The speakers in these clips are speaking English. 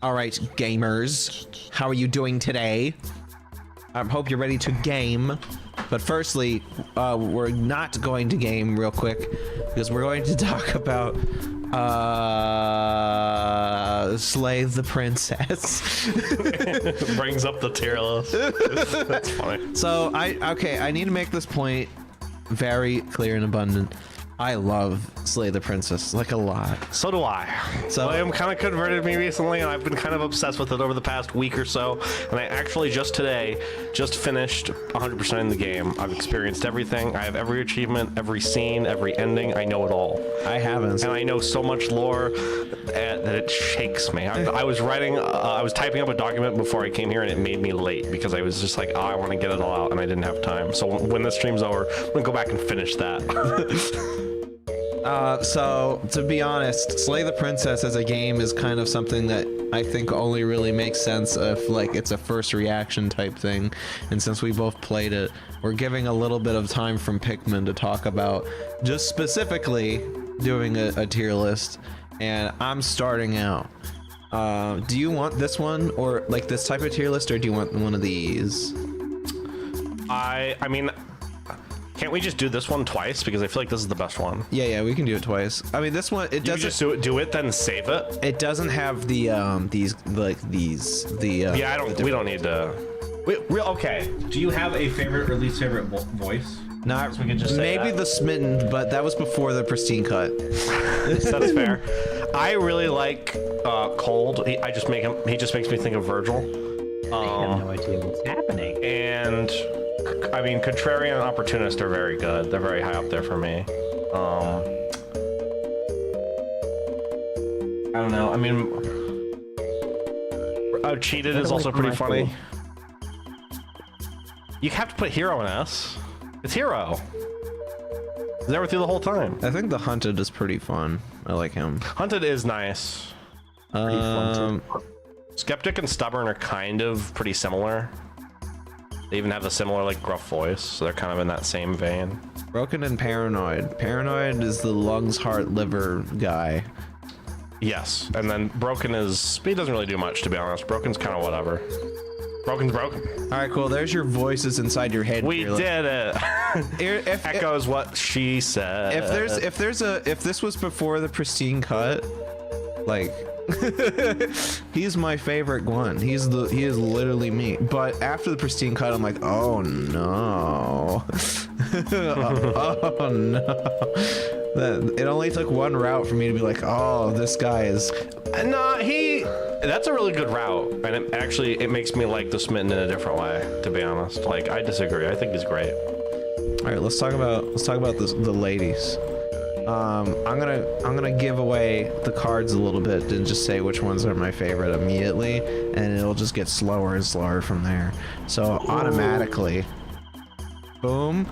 All right, gamers, how are you doing today? I hope you're ready to game. But firstly, we're not going to game real quick because we're going to talk about Slay the Princess. Brings up the tier list. That's funny. So I need to make this point very clear and abundant. I love Slay the Princess, like, a lot. So do I. So I am kind of converted me recently, and I've been kind of obsessed with it over the past week or so. And I actually just today finished 100% in the game. I've experienced everything. I have every achievement, every scene, every ending. I know it all. I haven't. And I know so much lore that it shakes me. I was writing, I was typing up a document before I came here, and it made me late because I was just like, oh, I want to get it all out, and I didn't have time. So when this stream's over, I'm gonna go back and finish that. So to be honest, Slay the Princess as a game is kind of something that I think only really makes sense if, like, it's a first reaction type thing. And since we both played it, we're giving a little bit of time from Pikmin to talk about just specifically doing a tier list. And I'm starting out. Do you want this one, or like this type of tier list, or do you want one of these? I mean, can't we just do this one twice? Because I feel like this is the best one. Yeah, we can do it twice. I mean, this one, it doesn't just do it, then save it. It doesn't have the yeah, we don't need to. Okay. Do you have a favorite or least favorite voice? Not, so we can just maybe the Smitten, but that was before the pristine cut. That's fair. I really like Cold. He just makes me think of Virgil. I have no idea what's happening. And I mean, Contrarian and Opportunist are very good. They're very high up there for me. I don't know. I mean, Cheated is also pretty funny. You have to put Hero in S. It's Hero. He's there with you the whole time. I think the Hunted is pretty fun. I like him. Hunted is nice. Skeptic and Stubborn are kind of pretty similar. They even have a similar, like, gruff voice, so they're kind of in that same vein. Broken and Paranoid. Paranoid is the lungs, heart, liver guy. Yes, and then Broken is... he doesn't really do much, to be honest. Broken's kind of whatever. Broken's broken. All right, cool. There's your voices inside your head. We did it. Echoes what she said. If this was before the pristine cut, like, he's my favorite one. He is literally me. But after the pristine cut, I'm like, oh no. Oh no. It only took one route for me to be like, oh, this guy is... No, that's a really good route, and it makes me like the Smitten in a different way, to be honest. Like, I disagree. I think he's great. All right, let's talk about the ladies. I'm gonna give away the cards a little bit and just say which ones are my favorite immediately, and it'll just get slower and slower from there. So automatically, boom,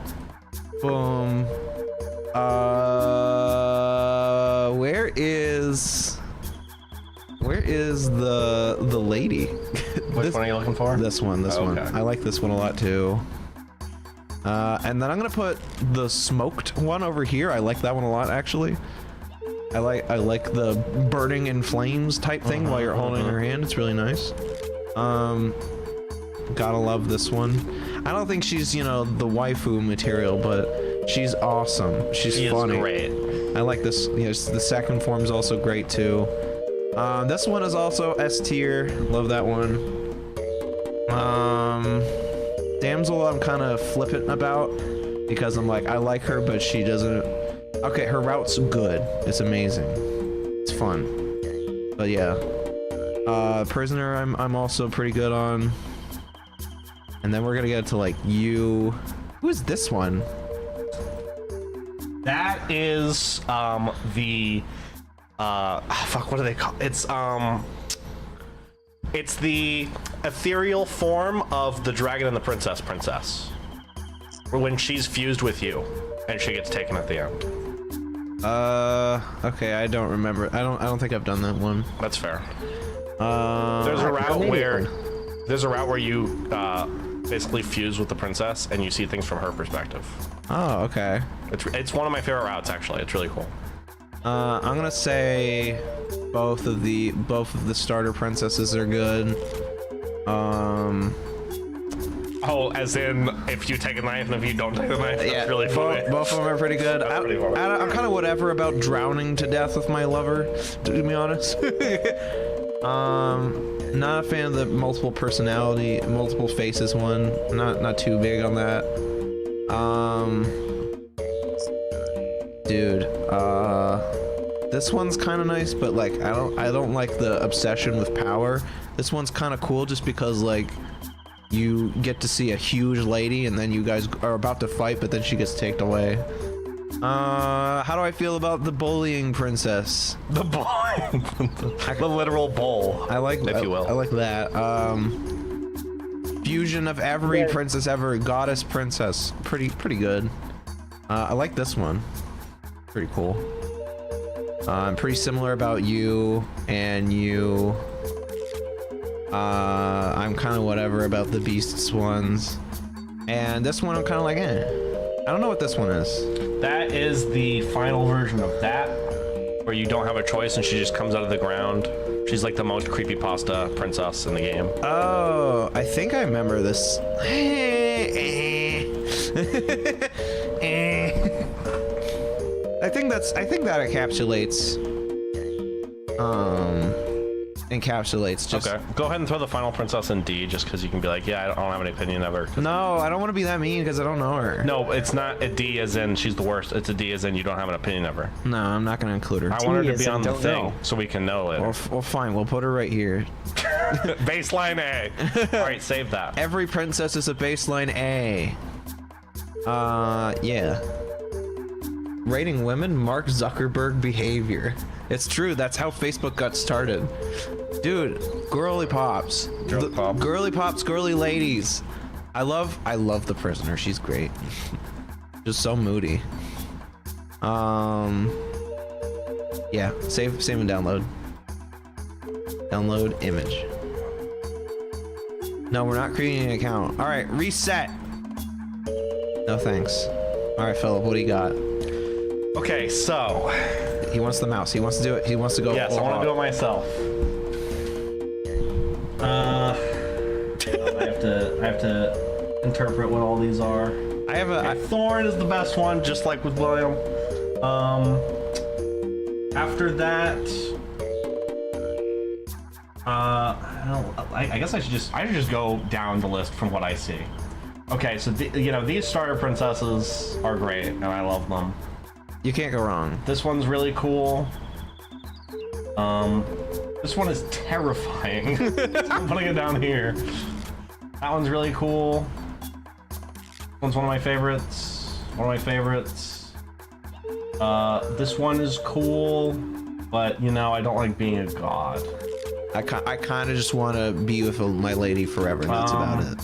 boom. Where is the lady? Which one are you looking for? This one. Okay. I like this one a lot too. And then I'm gonna put the smoked one over here. I like that one a lot, actually. I like the burning in flames type thing while you're holding her hand. It's really nice. Gotta love this one. I don't think she's, you know, the waifu material, but she's awesome. She's funny. Great. I like this. You know, the second form's also great too. This one is also S tier. Love that one. Damsel, I'm kind of flippant about because I'm like, I like her, but she doesn't. Okay, her route's good. It's amazing. It's fun. But yeah, Prisoner, I'm also pretty good on. And then we're gonna get to, like, you. Who is this one? That is the fuck, what do they call it? It's the ethereal form of the dragon and the princess when she's fused with you and she gets taken at the end. Okay, I don't remember. I don't think I've done that one. That's fair. There's a route where you basically fuse with the princess and you see things from her perspective. Oh, okay. It's one of my favorite routes, actually. It's really cool. I'm gonna say both of the starter princesses are good. Oh, as in if you take a knife and if you don't take the knife, Yeah, that's really funny. both of them are pretty good. Pretty funny. I'm kind of whatever about drowning to death with my lover, to be honest. Not a fan of the multiple personality, multiple faces one. Not too big on that. Dude, this one's kind of nice, but like I don't like the obsession with power. This one's kind of cool just because like you get to see a huge lady and then you guys are about to fight, but then she gets taken away. How do I feel about the bullying princess? The bullying, the literal bull. I like, if you will. I like that. Fusion of every princess ever, goddess princess. Pretty good. I like this one. Pretty cool. Pretty similar about you and you. I'm kind of whatever about the beasts ones. And this one I'm kind of like, eh. I don't know what this one is. That is the final version of that, where you don't have a choice and she just comes out of the ground. She's like the most creepypasta princess in the game. Oh, I think I remember this. I think that encapsulates just. Okay, go ahead and throw the final princess in D, just because you can be like, yeah, I don't have any opinion of her. No, I don't want to be that mean because I don't know her. No, it's not a D as in she's the worst. It's a D as in you don't have an opinion of her. No, I'm not gonna include her. I want her to be on the thing so we can know it. Well, fine, we'll put her right here. Baseline A. All right, save that. Every princess is a baseline A. Yeah. Rating women, Mark Zuckerberg behavior. It's true, that's how Facebook got started. Dude, girly pops. Girly pops, girly ladies. I love the prisoner, she's great. Just so moody. Yeah, save and download. Download image. No, we're not creating an account. All right, reset. No thanks. All right, Philip, what do you got? Okay, so he wants the mouse. He wants to do it. He wants to go. Yes, I want to do it myself. I have to interpret what all these are. I have a Thorn is the best one, just like with William. After that, I guess I should just go down the list from what I see. Okay, so these starter princesses are great, and I love them. You can't go wrong. This one's really cool. This one is terrifying. I'm putting it down here. That one's really cool. This one's one of my favorites. This one is cool, but I don't like being a god. I kind of just want to be with my lady forever, and that's about it.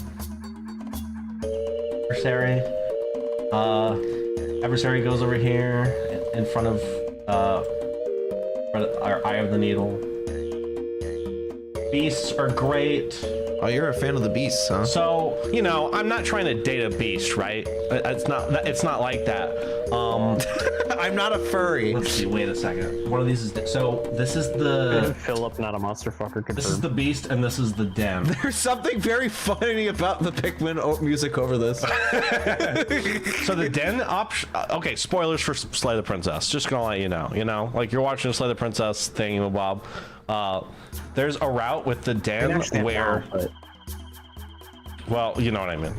Adversary goes over here in front of our Eye of the Needle. Beasts are great. Oh, you're a fan of the beasts, huh? So, I'm not trying to date a beast, right? It's not like that. I'm not a furry. Let's see, wait a second. One of these is so this is the Philip, not a monster fucker. Confirmed. This is the beast and this is the den. There's something very funny about the Pikmin music over this. So the den option. Okay, spoilers for Slay the Princess. Just gonna let you know. Like you're watching a Slay the Princess thing, Bob. There's a route with the den where. Well, you know what I mean.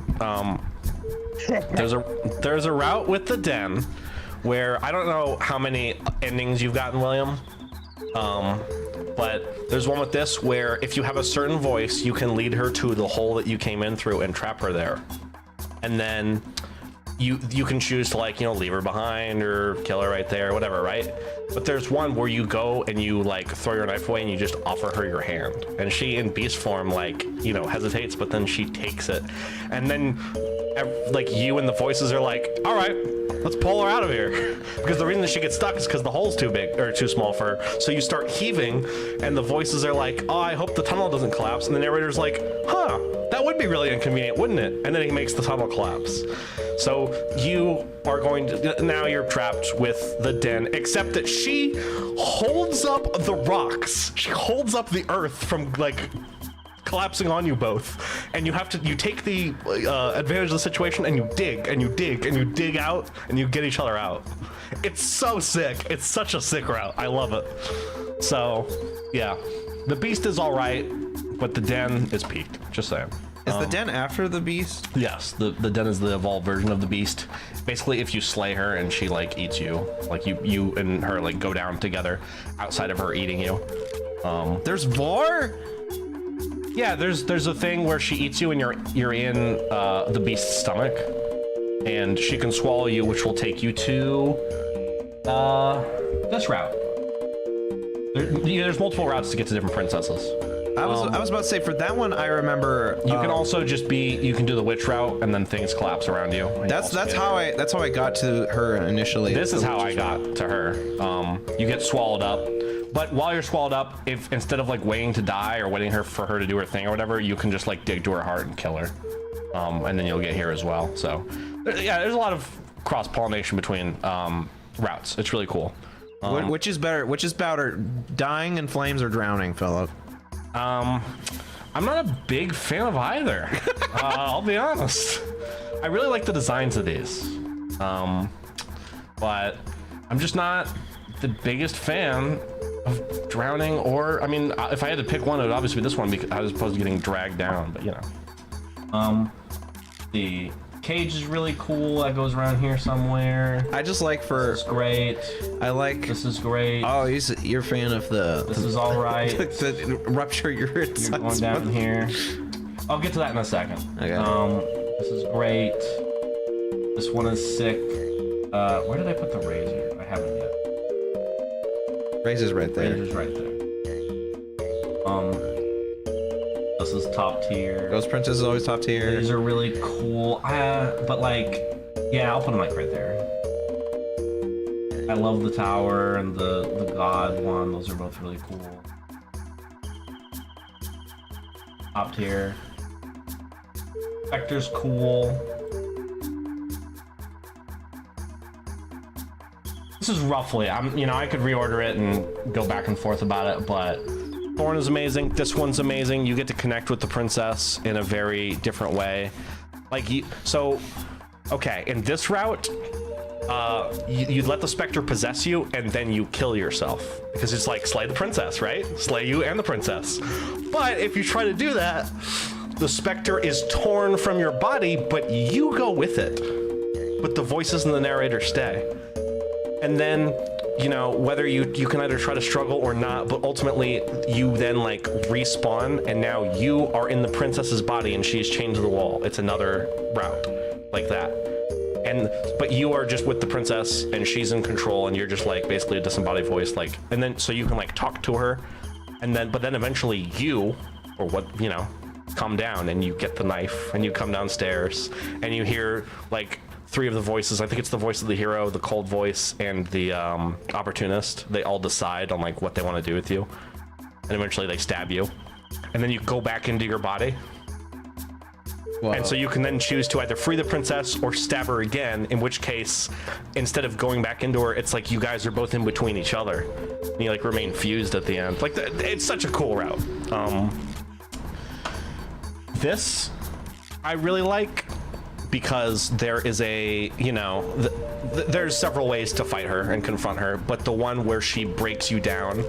There's a route with the den where I don't know how many endings you've gotten, William. But there's one with this where if you have a certain voice, you can lead her to the hole that you came in through and trap her there. And then you can choose to leave her behind or kill her right there, whatever, right? But there's one where you go and you throw your knife away and you just offer her your hand. And she in beast form hesitates, but then she takes it. And then you and the voices are like, all right, let's pull her out of here. Because the reason that she gets stuck is because the hole's too big or too small for her. So you start heaving and the voices are like, oh, I hope the tunnel doesn't collapse. And the narrator's like, huh, that would be really inconvenient, wouldn't it? And then he makes the tunnel collapse. So you are going to, now you're trapped with the den, except that she holds up the rocks. She holds up the earth from like collapsing on you both, and you have to, you take the advantage of the situation, and you dig and you dig and you dig out, and you get each other out. It's so sick. It's such a sick route. I love it. So yeah, the beast is all right, but the den is peaked. Just saying. Is the den after the beast? Yes, the den is the evolved version of the beast. Basically, if you slay her and she like eats you, like you and her like go down together outside of her eating you. There's more? Yeah, there's a thing where she eats you and you're in the beast's stomach, and she can swallow you, which will take you to this route. There's multiple routes to get to different princesses. I was about to say, for that one, I remember you can also just you can do the witch route, and then things collapse around you. That's how I got to her initially. This is how I got to her. You get swallowed up. But while you're swallowed up, if instead of like waiting to die or waiting for her to do her thing or whatever, you can just like dig to her heart and kill her, and then you'll get here as well. So yeah, there's a lot of cross-pollination between routes. It's really cool. Which is better? Which is better, dying in flames or drowning, Philip? I'm not a big fan of either. I'll be honest. I really like the designs of these, but I'm just not the biggest fan of drowning, or I mean, if I had to pick one, it would obviously be this one because as opposed to getting dragged down. But you know, the cage is really cool. That goes around here somewhere. I just like This is great. I like. This is great. Oh, you're a fan of This is all right. the rupture your insides. You're going down here. I'll get to that in a second. Okay. This is great. This one is sick. Where did I put the razor? I haven't yet. Razor's right there. Razor's right there. This is top tier. Ghost Princess is always top tier. These are really cool. But like, yeah, I'll put them like right there. I love the tower and the god one. Those are both really cool. Top tier. Spectre's cool. This is roughly, I could reorder it and go back and forth about it, but Thorn is amazing. This one's amazing. You get to connect with the princess in a very different way. Okay, in this route, you'd let the specter possess you and then you kill yourself because it's like slay the princess, right? Slay you and the princess. But if you try to do that, the specter is torn from your body, but you go with it. But the voices and the narrator stay. And then, whether you can either try to struggle or not, but ultimately you then like respawn and now you are in the princess's body and she's chained to the wall. It's another route like that. But you are just with the princess and she's in control and you're just like basically a disembodied voice, and then so you can like talk to her but then eventually come down and you get the knife and you come downstairs and you hear like 3 of the voices. I think it's the voice of the hero, the cold voice, and the opportunist. They all decide on like what they want to do with you, and eventually they stab you, and then you go back into your body. Whoa. And so you can then choose to either free the princess or stab her again, in which case instead of going back into her, it's like you guys are both in between each other and you like remain fused at the end. Like it's such a cool route. This I really like because there is there's several ways to fight her and confront her, but the one where she breaks you down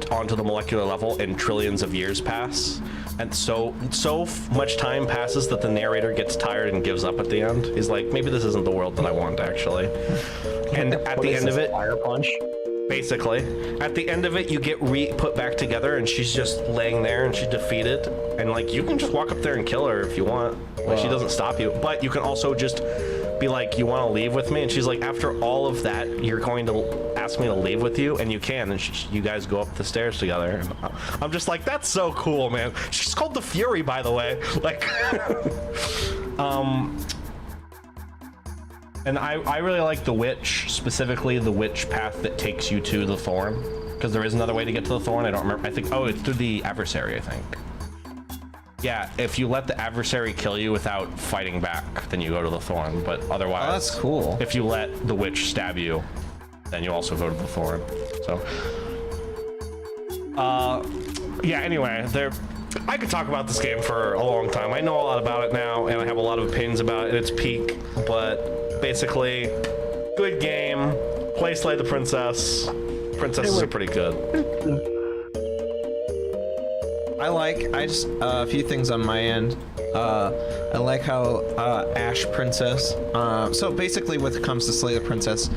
onto the molecular level and trillions of years pass, and so much time passes that the narrator gets tired and gives up at the end. He's like, maybe this isn't the world that I want actually. And at the end of it, fire punch. Basically, at the end of it, you get put back together, and she's just laying there, and she's defeated. And like, you can just walk up there and kill her if you want. Like, she doesn't stop you. But you can also just be like, "You want to leave with me?" And she's like, "After all of that, you're going to ask me to leave with you?" And you can. And you guys go up the stairs together. And I'm just like, that's so cool, man. She's called the Fury, by the way. Like, And I really like the witch, specifically the witch path that takes you to the thorn, because there is another way to get to the thorn. I don't remember. I think, oh, it's through the adversary, I think. Yeah, if you let the adversary kill you without fighting back, then you go to the thorn. But otherwise, Oh, that's cool. If you let the witch stab you, then you also go to the thorn. So, yeah. Anyway, I could talk about this game for a long time. I know a lot about it now, and I have a lot of opinions about it at its peak. But basically, good game. Play Slay the Princess. Princesses are pretty good. I just a few things on my end. I like how Ash Princess. So basically, when it comes to Slay the Princess,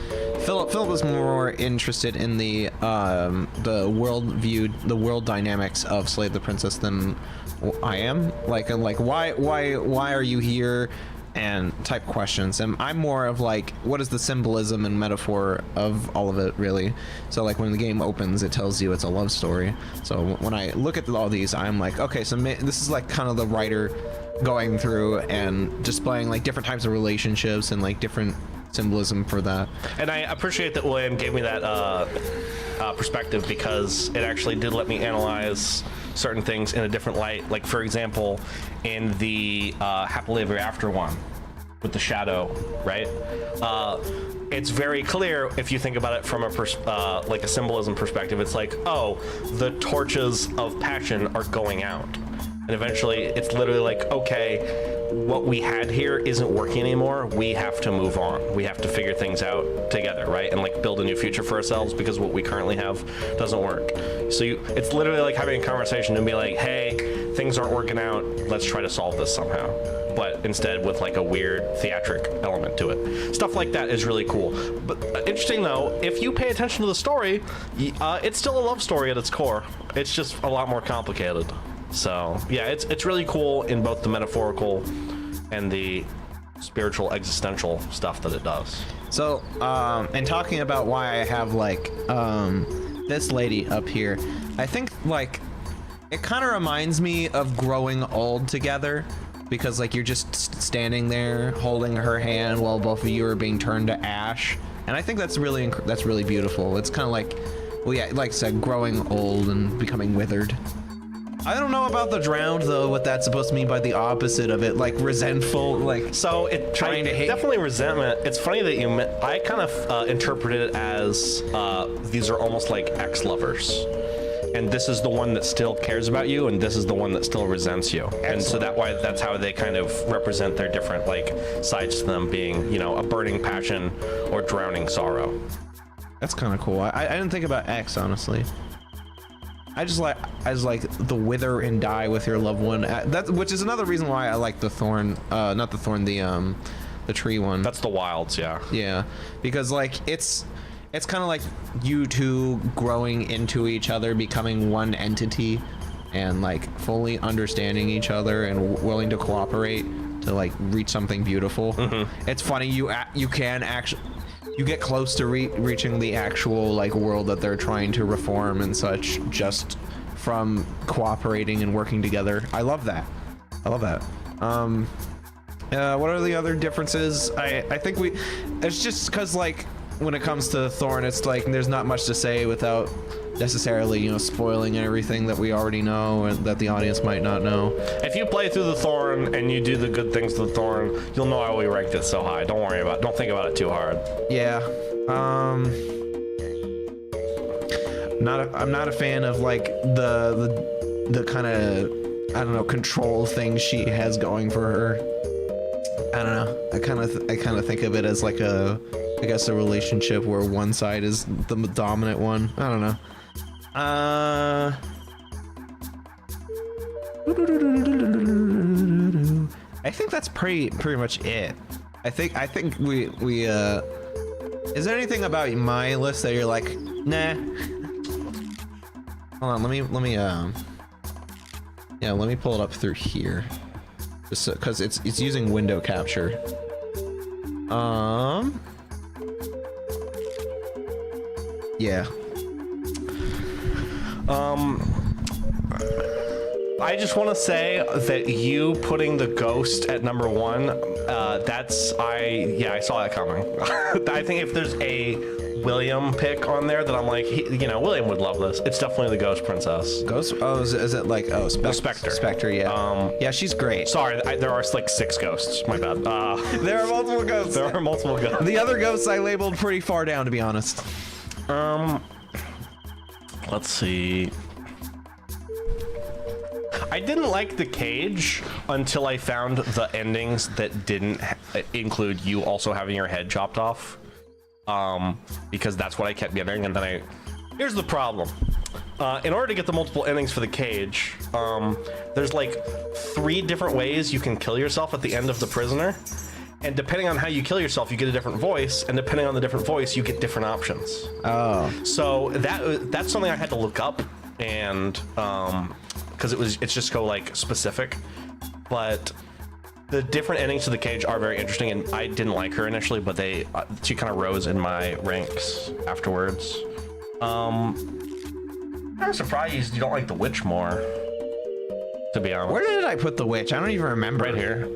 Phil was more interested in the world dynamics of Slay the Princess than I am. Like why are you here? And type questions, and I'm more of like, what is the symbolism and metaphor of all of it, really? So like when the game opens, it tells you it's a love story. So when I look at all these, I'm like, okay, so this is like kind of the writer going through and displaying like different types of relationships and like different symbolism for that. And I appreciate that William gave me that perspective, because it actually did let me analyze certain things in a different light. Like, for example, in the Happily Ever After one with the shadow, right? It's very clear if you think about it from a like a symbolism perspective. It's like, oh, the torches of passion are going out, and eventually it's literally like, okay, what we had here isn't working anymore. We have to move on. We have to figure things out together, right? And like build a new future for ourselves, because what we currently have doesn't work. So it's literally like having a conversation and be like, hey, things aren't working out. Let's try to solve this somehow. But instead with like a weird theatric element to it. Stuff like that is really cool. But interesting though, if you pay attention to the story, it's still a love story at its core. It's just a lot more complicated. So yeah, it's really cool in both the metaphorical and the spiritual existential stuff that it does. So and talking about why I have like this lady up here, I think like it kind of reminds me of growing old together, because like you're just standing there holding her hand while both of you are being turned to ash, and I think that's really beautiful. It's kind of like, well, yeah, like I said, growing old and becoming withered. I don't know about the drowned though, what that's supposed to mean by the opposite of it, like resentful, like so it trying to hate. Definitely resentment. It's funny that I kind of interpreted it as these are almost like ex-lovers, and this is the one that still cares about you, and this is the one that still resents you. Excellent. And so that's how they kind of represent their different like sides to them, being, you know, a burning passion or drowning sorrow. That's kind of cool. I didn't think about X, honestly. I just like the wither and die with your loved one. Which is another reason why I like the thorn, not the thorn, the tree one. That's the wilds, yeah. Yeah, because like it's kind of like you two growing into each other, becoming one entity, and like fully understanding each other and willing to cooperate to like reach something beautiful. Mm-hmm. It's funny, you can actually. You get close to reaching the actual like world that they're trying to reform and such, just from cooperating and working together. I love that. What are the other differences? I think it's just because like when it comes to Thorn, it's like there's not much to say without necessarily, you know, spoiling everything that we already know and that the audience might not know. If you play through the Thorn and you do the good things to the Thorn, you'll know why we ranked it so high. Don't think about it too hard. Yeah. I'm not a fan of like the kind of, I don't know, control thing she has going for her. I don't know. I kind of think of it as like I guess a relationship where one side is the dominant one. I don't know. I think that's pretty much it. I think we is there anything about my list that you're like, nah? Hold on, let me pull it up through here, just because it's using window capture. Yeah. I just want to say that you putting the ghost at number 1, I saw that coming. I think if there's a William pick on there that I'm like, William would love this. It's definitely the Ghost Princess. Ghost? Oh, is it like Spectre? Spectre, yeah. Yeah, she's great. Sorry, there are like 6 ghosts. My bad. There are multiple ghosts. There are multiple ghosts. The other ghosts I labeled pretty far down, to be honest. Let's see. I didn't like the cage until I found the endings that didn't include you also having your head chopped off. Because that's what I kept getting, and then here's the problem. In order to get the multiple endings for the cage, there's like 3 different ways you can kill yourself at the end of the prisoner, and depending on how you kill yourself, you get a different voice, and depending on the different voice, you get different options. Oh. So that's something I had to look up, and because it's just so like specific, but the different endings to the cage are very interesting, and I didn't like her initially, but she kind of rose in my ranks afterwards. I'm surprised you don't like the witch more, to be honest. Where did I put the witch? I don't even remember. Right here.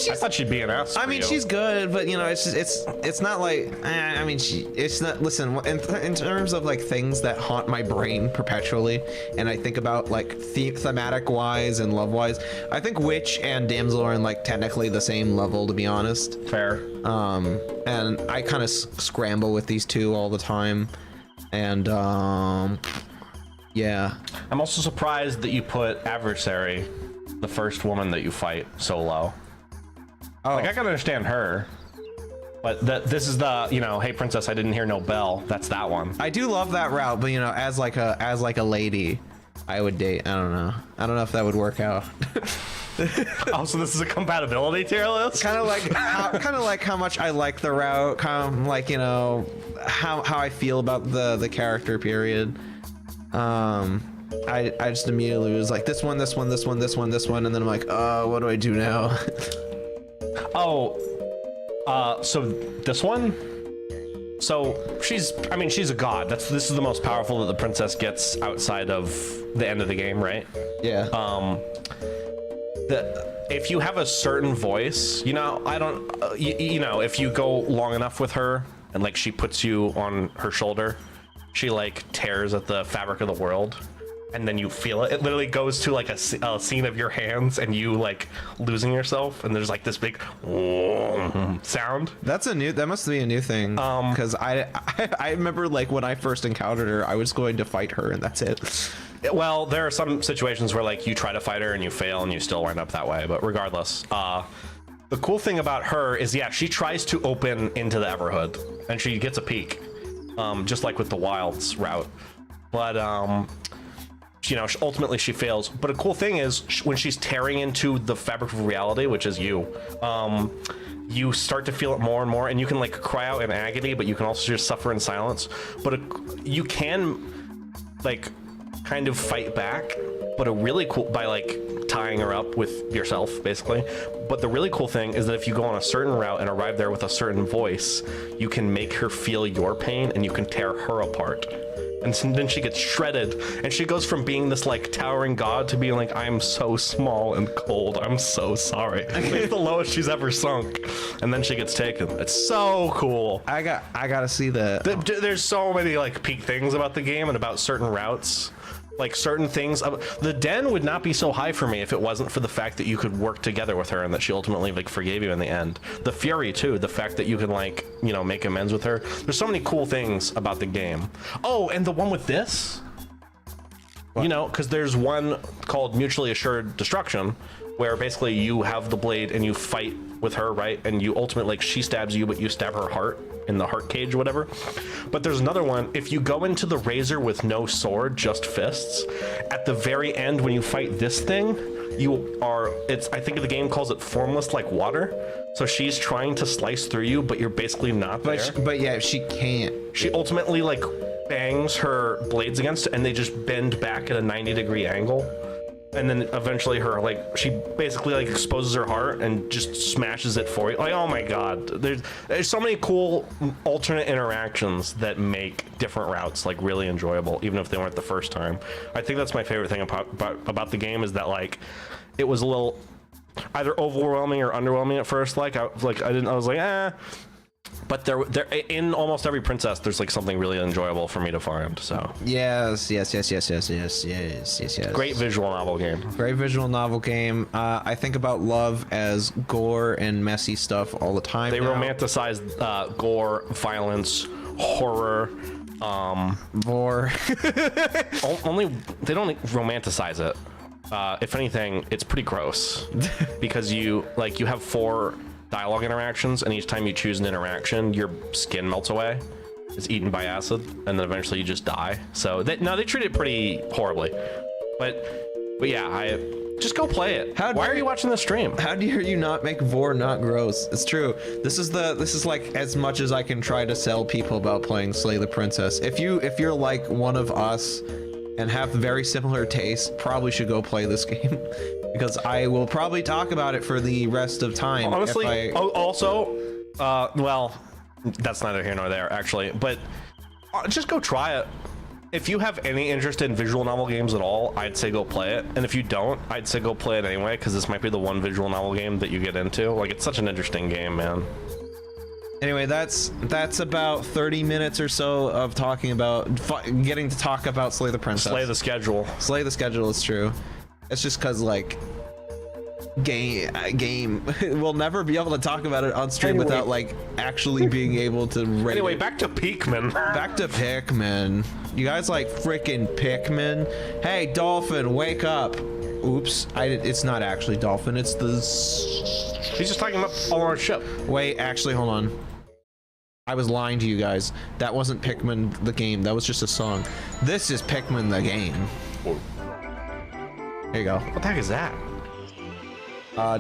I thought she'd be an ass. I mean, she's good, but it's not like. I mean, it's not. Listen, in terms of like things that haunt my brain perpetually, and I think about like thematic wise and love wise, I think witch and damsel are in like technically the same level, to be honest. Fair. And I kind of scramble with these two all the time, and yeah. I'm also surprised that you put adversary, the first woman that you fight, so low. Oh. Like, I can understand her, but this is the, hey princess, I didn't hear no bell. That's that one. I do love that route, but as like a lady, I would date. I don't know if that would work out. Oh, so this is a compatibility tier list? Kind of like how much I like the route, kind of like how I feel about the character period. I just immediately was like this one, and then I'm like, what do I do now? So this one? So she's a god. This is the most powerful that the princess gets outside of the end of the game, right? Yeah. If you have a certain voice, if you go long enough with her and like she puts you on her shoulder, she like tears at the fabric of the world. And then you feel it. It literally goes to like a scene of your hands and you like losing yourself, and there's like this big sound. That must be a new thing. Because I remember like when I first encountered her, I was going to fight her, and that's it. Well, there are some situations where like you try to fight her and you fail and you still wind up that way. But regardless, the cool thing about her is, yeah, she tries to open into the Everhood and she gets a peek, just like with the Wilds route. But ultimately she fails. But a cool thing is when she's tearing into the fabric of reality, which is you start to feel it more and more, and you can like cry out in agony, but you can also just suffer in silence. But you can like kind of fight back, but by like tying her up with yourself, basically. But the really cool thing is that if you go on a certain route and arrive there with a certain voice, you can make her feel your pain and you can tear her apart. And then she gets shredded, and she goes from being this like towering god to being like, I'm so small and cold, I'm so sorry. It's the lowest she's ever sunk, and then she gets taken. It's so cool. I gotta see that. There's so many like peak things about the game and about certain routes. Like certain things, the den would not be so high for me if it wasn't for the fact that you could work together with her and that she ultimately like forgave you in the end. The Fury too, the fact that you can like, make amends with her. There's so many cool things about the game. Oh, and the one with this, because there's one called Mutually Assured Destruction, where basically you have the blade and you fight with her, right? And you ultimately, like, she stabs you, but you stab her heart in the heart cage or whatever. But there's another one. If you go into the razor with no sword, just fists, at the very end when you fight this thing, I think the game calls it formless like water. So she's trying to slice through you, but you're basically not there. But yeah, she can't. She ultimately like bangs her blades against it, and they just bend back at a 90-degree angle. and then eventually she basically like exposes her heart and just smashes it for you. Like, oh my god, there's so many cool alternate interactions that make different routes like really enjoyable, even if they weren't the first time. I think that's my favorite thing about the game, is that like it was a little either overwhelming or underwhelming at first. I was like, eh. But there in almost every princess, there's like something really enjoyable for me to find. So yes. Great visual novel game. Great visual novel game. I think about love as gore and messy stuff all the time. They now. romanticize gore, violence, horror, Vor. only they don't romanticize it. If anything, it's pretty gross because you have 4 dialogue interactions, and each time you choose an interaction, your skin melts away. It's eaten by acid, and then eventually you just die. So they treat it pretty horribly. But yeah, just go play it. Why are you watching the stream? How dare you not make Vor not gross? It's true. This is like as much as I can try to sell people about playing Slay the Princess. If you're like one of us and have very similar tastes, probably should go play this game. Because I will probably talk about it for the rest of time. Honestly, well, that's neither here nor there, actually. But just go try it. If you have any interest in visual novel games at all, I'd say go play it. And if you don't, I'd say go play it anyway, because this might be the one visual novel game that you get into. Like, it's such an interesting game, man. Anyway, that's about 30 minutes or so of talking about getting to talk about Slay the Princess. Slay the schedule. Slay the schedule is true. It's just because like game we'll never be able to talk about it on stream without like actually being able to rate Anyway, it. back to Pikmin. Back to Pikmin. You guys like freaking Pikmin? Hey, Dolphin, wake up. Oops, it's not actually Dolphin, it's the... He's just talking about all our ship. Wait, actually, hold on. I was lying to you guys. That wasn't Pikmin the game, that was just a song. This is Pikmin the game. There you go. What the heck is that?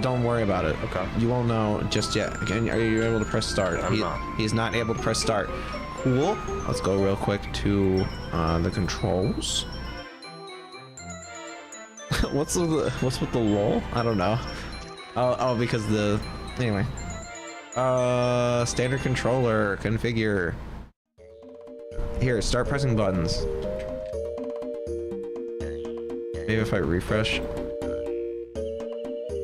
Don't worry about it. Okay. You won't know just yet. Again, are you able to press start? I'm not. He's not able to press start. Cool. Let's go real quick to the controls. What's with the lull? I don't know. Oh, because anyway. Standard controller configure. Here, start pressing buttons. Maybe if I refresh.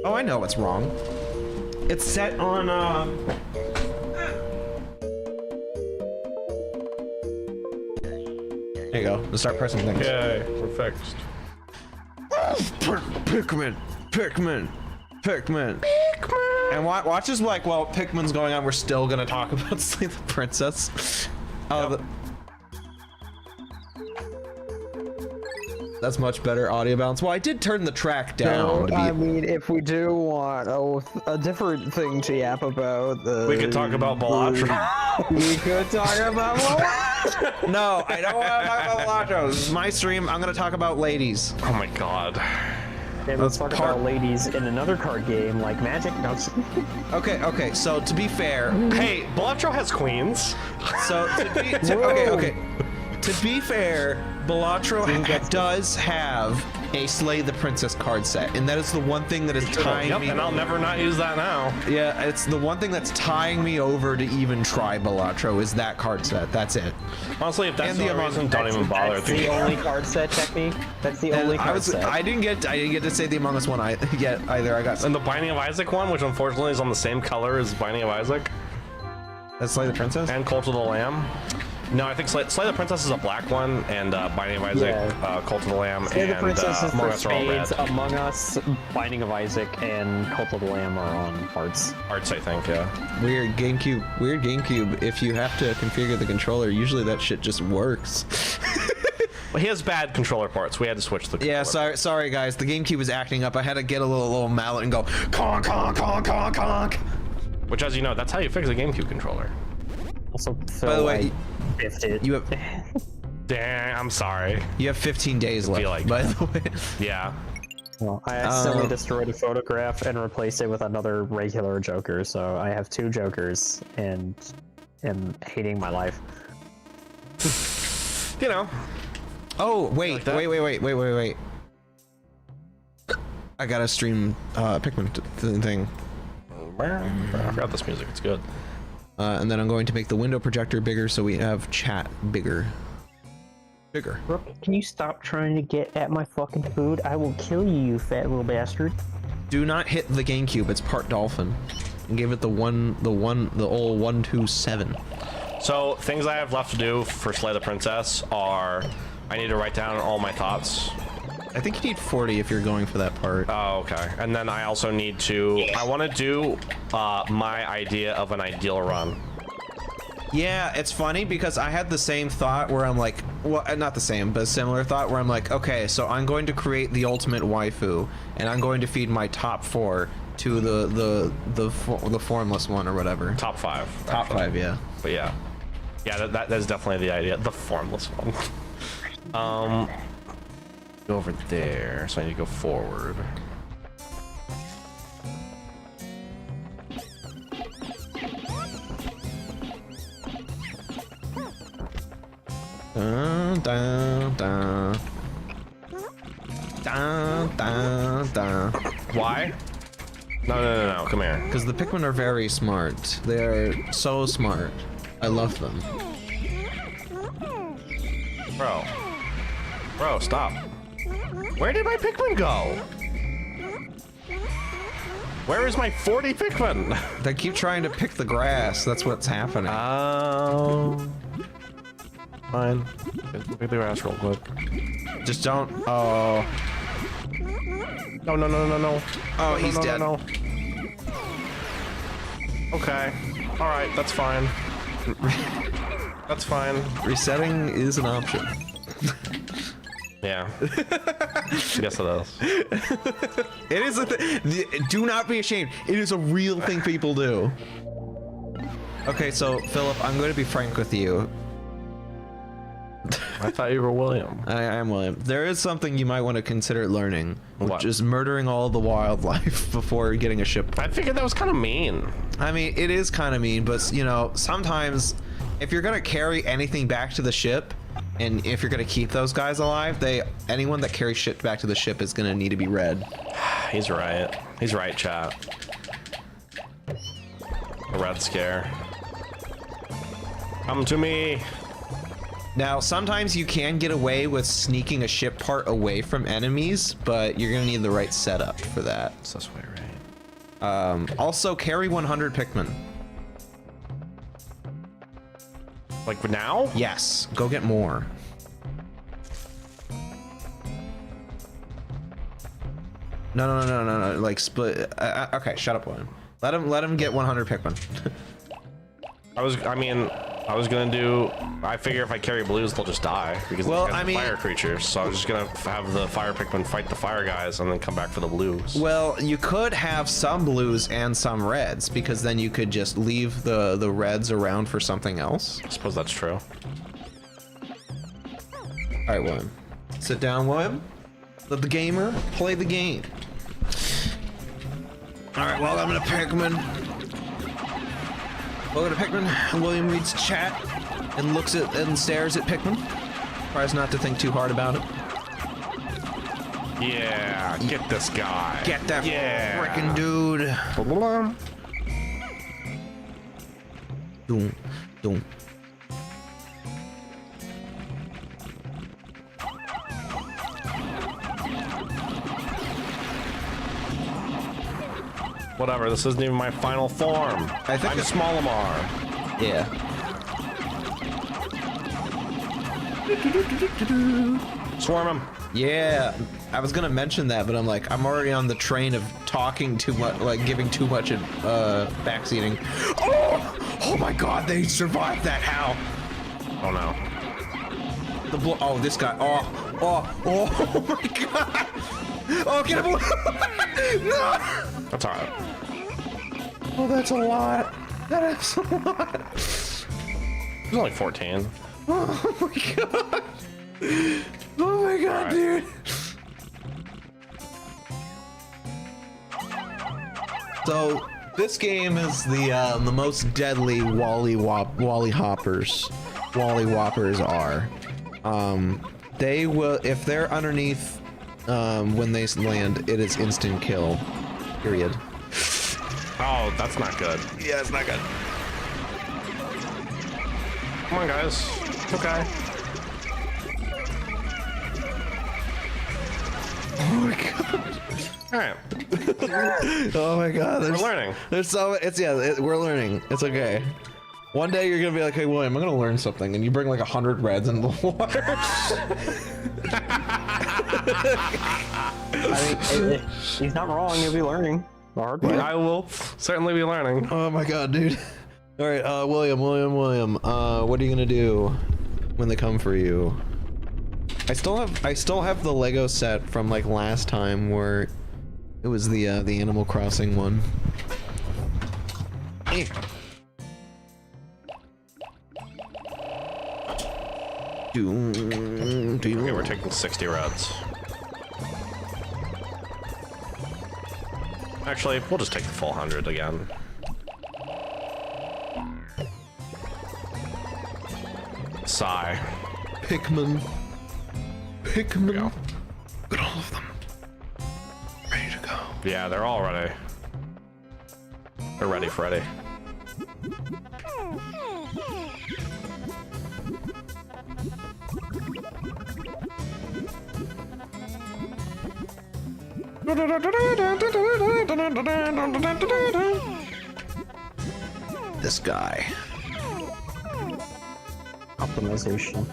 Oh, I know what's wrong. It's set on, There you go. Let's start pressing things. Okay, we're fixed. Pikmin! And watch as like while Pikmin's going on, we're still gonna talk about Slay the Princess. That's much better audio balance. Well, I did turn the track down. I mean, if we do want a different thing to yap about, We could talk about Balatro. we could talk about Balatro. No, I don't want to talk about Balatro. This is my stream. I'm gonna talk about ladies. Oh my god. And let's talk about ladies in another card game like Magic. No, Okay. So to be fair, Hey, Balatro has queens. so to be fair, Balatro does have a Slay the Princess card set, and that is the one thing that is tying me. And I'll never not use that now. Yeah, it's the one thing that's tying me over to even try Balatro is that card set. That's it. Honestly, if that's And the the only Among reason, don't even bother. That's the only card set technique. That's the only card set. I didn't get to say the Among Us one yet either. I got And the Binding of Isaac one, which unfortunately is on the same color as Binding of Isaac. That's Slay the Princess. And Cult of the Lamb. No, I think Slay the Princess is a black one, and Binding of Isaac, Cult of the Lamb, Slay the and Princess is Among for Us are all red. spades. Among Us, Binding of Isaac, and Cult of the Lamb are on hearts. Arts, I think, yeah. Weird GameCube. If you have to configure the controller, usually that shit just works. Well, he has bad controller parts. We had to switch the controller. Yeah, sorry guys. The GameCube is acting up. I had to get a little mallet and go conk conk conk conk conk. Which, as you know, that's how you fix a GameCube controller. Also, By the way, it. you have Dang, I'm sorry. 15 days left. like by the way. Yeah. Well, I accidentally destroyed a photograph and replaced it with another regular Joker, so I have 2 Jokers and am hating my life. You know. Oh wait. I gotta stream Pikmin thing. I forgot this music. It's good. And then I'm going to make the window projector bigger so we have chat bigger. Bigger. Brooke, can you stop trying to get at my fucking food? I will kill you, you fat little bastard. Do not hit the GameCube. It's part dolphin. And give it the old 127. So things I have left to do for Slay the Princess are I need to write down all my thoughts. I think you need 40 if you're going for that part. Oh, okay. And then I also need to, I want to do my idea of an ideal run. Yeah, it's funny because I had the same thought where I'm like, well, not the same, but a similar thought where I'm like, okay, so I'm going to create the ultimate waifu, and I'm going to feed my top 4 to the formless one or whatever. Top 5. Top 5, yeah. But yeah, that's definitely the idea. The formless one. Go over there, so I need to go forward. Dun, dun, dun. Dun, dun, dun. Why? No, come here. Because the Pikmin are very smart. They are so smart. I love them. Bro, stop. Where did my Pikmin go? Where is my 40 Pikmin? They keep trying to pick the grass. That's what's happening. Oh. Fine. Pick the grass real quick. Just don't. Oh. No. Oh, he's dead. No. Okay. All right, that's fine. That's fine. Resetting is an option. Yeah. I guess it is. It is a thing. Do not be ashamed. It is a real thing people do. Okay, so Philip, I'm going to be frank with you. I thought you were William. I am William. There is something you might want to consider learning, which What? is murdering all the wildlife before getting a ship. I figured that was kind of mean. I mean, it is kind of mean, but you know, sometimes if you're gonna carry anything back to the ship, and if you're gonna keep those guys alive, anyone that carries shit back to the ship is gonna need to be red. He's right. He's right, chat. A red scare. Come to me. Now, sometimes you can get away with sneaking a ship part away from enemies, but you're gonna need the right setup for that. It's this way, right? Also, carry 100 Pikmin. Like now? Yes, go get more. No. Like split. Okay, shut up, William. Let him get 100 Pikmin. I was gonna do. I figure if I carry blues, they'll just die because Well, these guys I are mean- fire creatures. So I was just gonna have the fire Pikmin fight the fire guys and then come back for the blues. Well, you could have some blues and some reds, because then you could just leave the reds around for something else. I suppose that's true. All right, William. Sit down, William. Let the gamer play the game. All right, well, I'm gonna Pikmin. Welcome to Pikmin. William reads chat and looks at and stares at Pikmin. Tries not to think too hard about it. Yeah, get this guy. Get that Yeah. frickin' dude. Doom, doom. Whatever. This isn't even my final form. I think I'm it's- Smalamar. Yeah. Swarm him. Yeah, I was gonna mention that, but I'm like, I'm already on the train of talking too much, like giving too much backseating. Oh my God, they survived that. How? Oh no. Oh, this guy. Oh my God. Oh, get him away. No. That's alright. Oh, that's a lot. That is a lot. He's only 14. Oh my God. Oh my God, Alright. dude. So this game is the most deadly Wally Hoppers. Wally Whoppers are. They will, if they're underneath when they land, it is instant kill. Period. Oh, that's not good. Yeah, it's not good. Come on, guys. It's okay. Oh my god. All right. Oh my god. We're learning. There's so we're learning. It's okay. One day you're gonna be like, hey William, I'm gonna learn something, and you bring like 100 reds into the water. I mean, he's not wrong. He'll be learning the hard way. I will certainly be learning. Oh my god, dude. All right, William. What are you gonna do when they come for you? I still have the Lego set from like last time where it was the Animal Crossing one. Eh. Okay, we're taking 60 reds. Actually, we'll just take the full 100 again. Sigh. Pikmin. There we go. Look at all of them. Ready to go. Yeah, they're all ready. They're ready, Freddy. This guy. Optimization.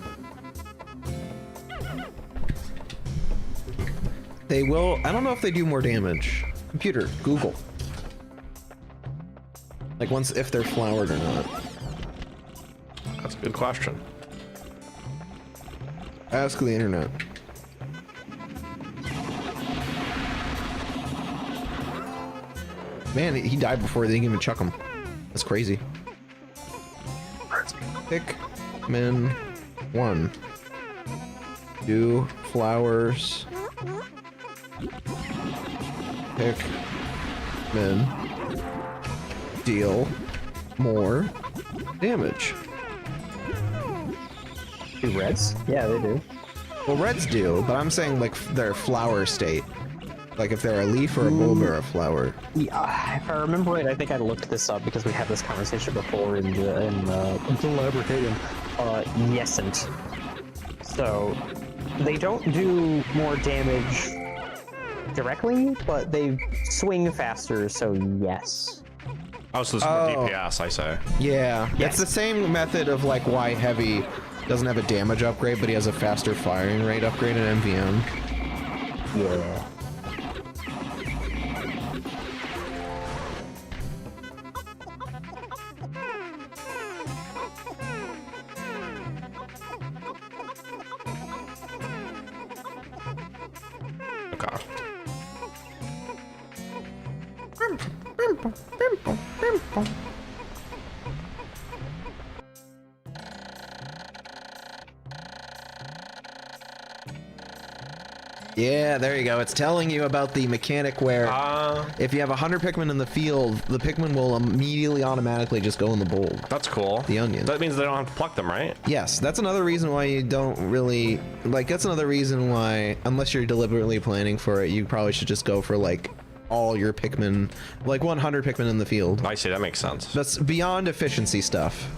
They will. I don't know if they do more damage. Computer, Google. Like if they're flowered or not. That's a good question. Ask the internet. Man, he died before they even chuck him. That's crazy. Pikmin 1. 2 flowers. Pikmin deal more damage. Do reds? Yeah, they do. Well, reds do, but I'm saying like their flower state. Like if they're a leaf or a bulb or a flower. Yeah, if I remember right, I think I looked this up because we had this conversation before in Laboratory. Yesn't. So they don't do more damage directly, but they swing faster, so yes. Oh, so there's more DPS, I say. Yeah, Yes. it's the same method of like why Heavy doesn't have a damage upgrade, but he has a faster firing rate upgrade in MVM. Yeah. Okay. Yeah, there you go. It's telling you about the mechanic where if you have 100 Pikmin in the field, the Pikmin will immediately automatically just go in the bowl. That's cool. The onion. That means they don't have to pluck them, right? Yes, that's another reason why you don't really like. That's another reason why, unless you're deliberately planning for it, you probably should just go for like all your Pikmin, like 100 Pikmin in the field. I see, that makes sense. That's beyond efficiency stuff.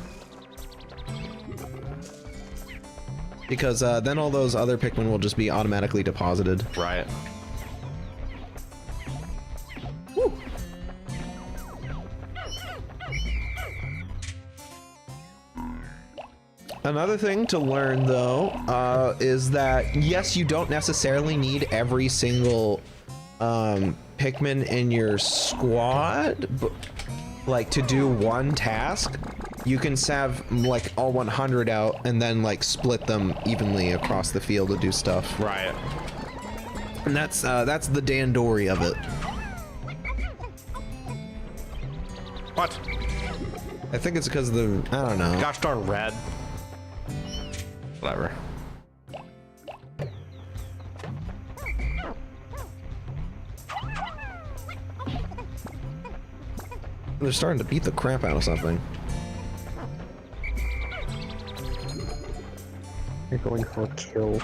Because then all those other Pikmin will just be automatically deposited. Right. Woo. Another thing to learn though is that yes, you don't necessarily need every single Pikmin in your squad, but like to do one task. You can have like all 100 out and then like split them evenly across the field to do stuff. Right. And that's the Dandori of it. What? I think it's because of the, I don't know. Gosh darn red. Whatever. They're starting to beat the crap out of something. You're going for a kill.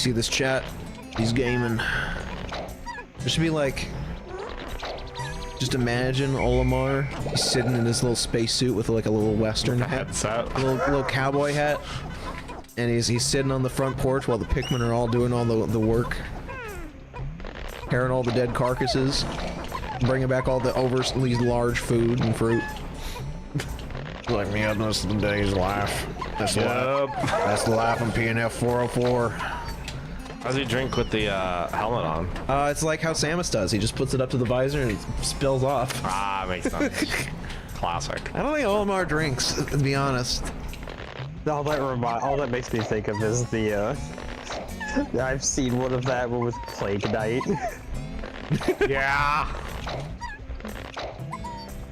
see this chat? He's gaming. There should be like, just imagine Olimar. He's sitting in his little spacesuit with like a little western hat, a little cowboy hat, and he's sitting on the front porch while the Pikmin are all doing all the work, carrying all the dead carcasses, bringing back all the overly large food and fruit. Like me, I've missed the day's life. That's the life on PNF 404. How does he drink with the helmet on? It's like how Samus does. He just puts it up to the visor and it spills off. Ah, makes sense. Classic. I don't think Olimar drinks, to be honest. All that makes me think of is the I've seen one of that one with Plague Knight. Yeah.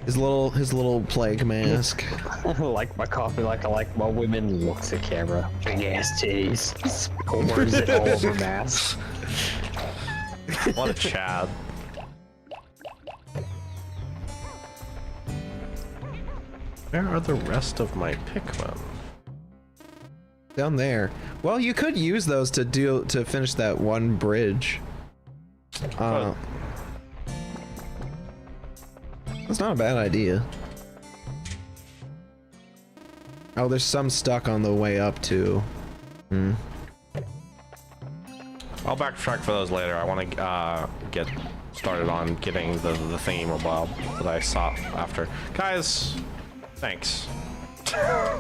His little plague mask. I like my coffee like I like my women. Looks at camera. Big ass titties. Pours it all over mask. What a Chad. Where are the rest of my Pikmin? Down there. Well, you could use those to finish that one bridge. That's not a bad idea. Oh, there's some stuck on the way up too. I'll backtrack for those later. I want to get started on getting the thingamabob that I saw after. Guys, thanks.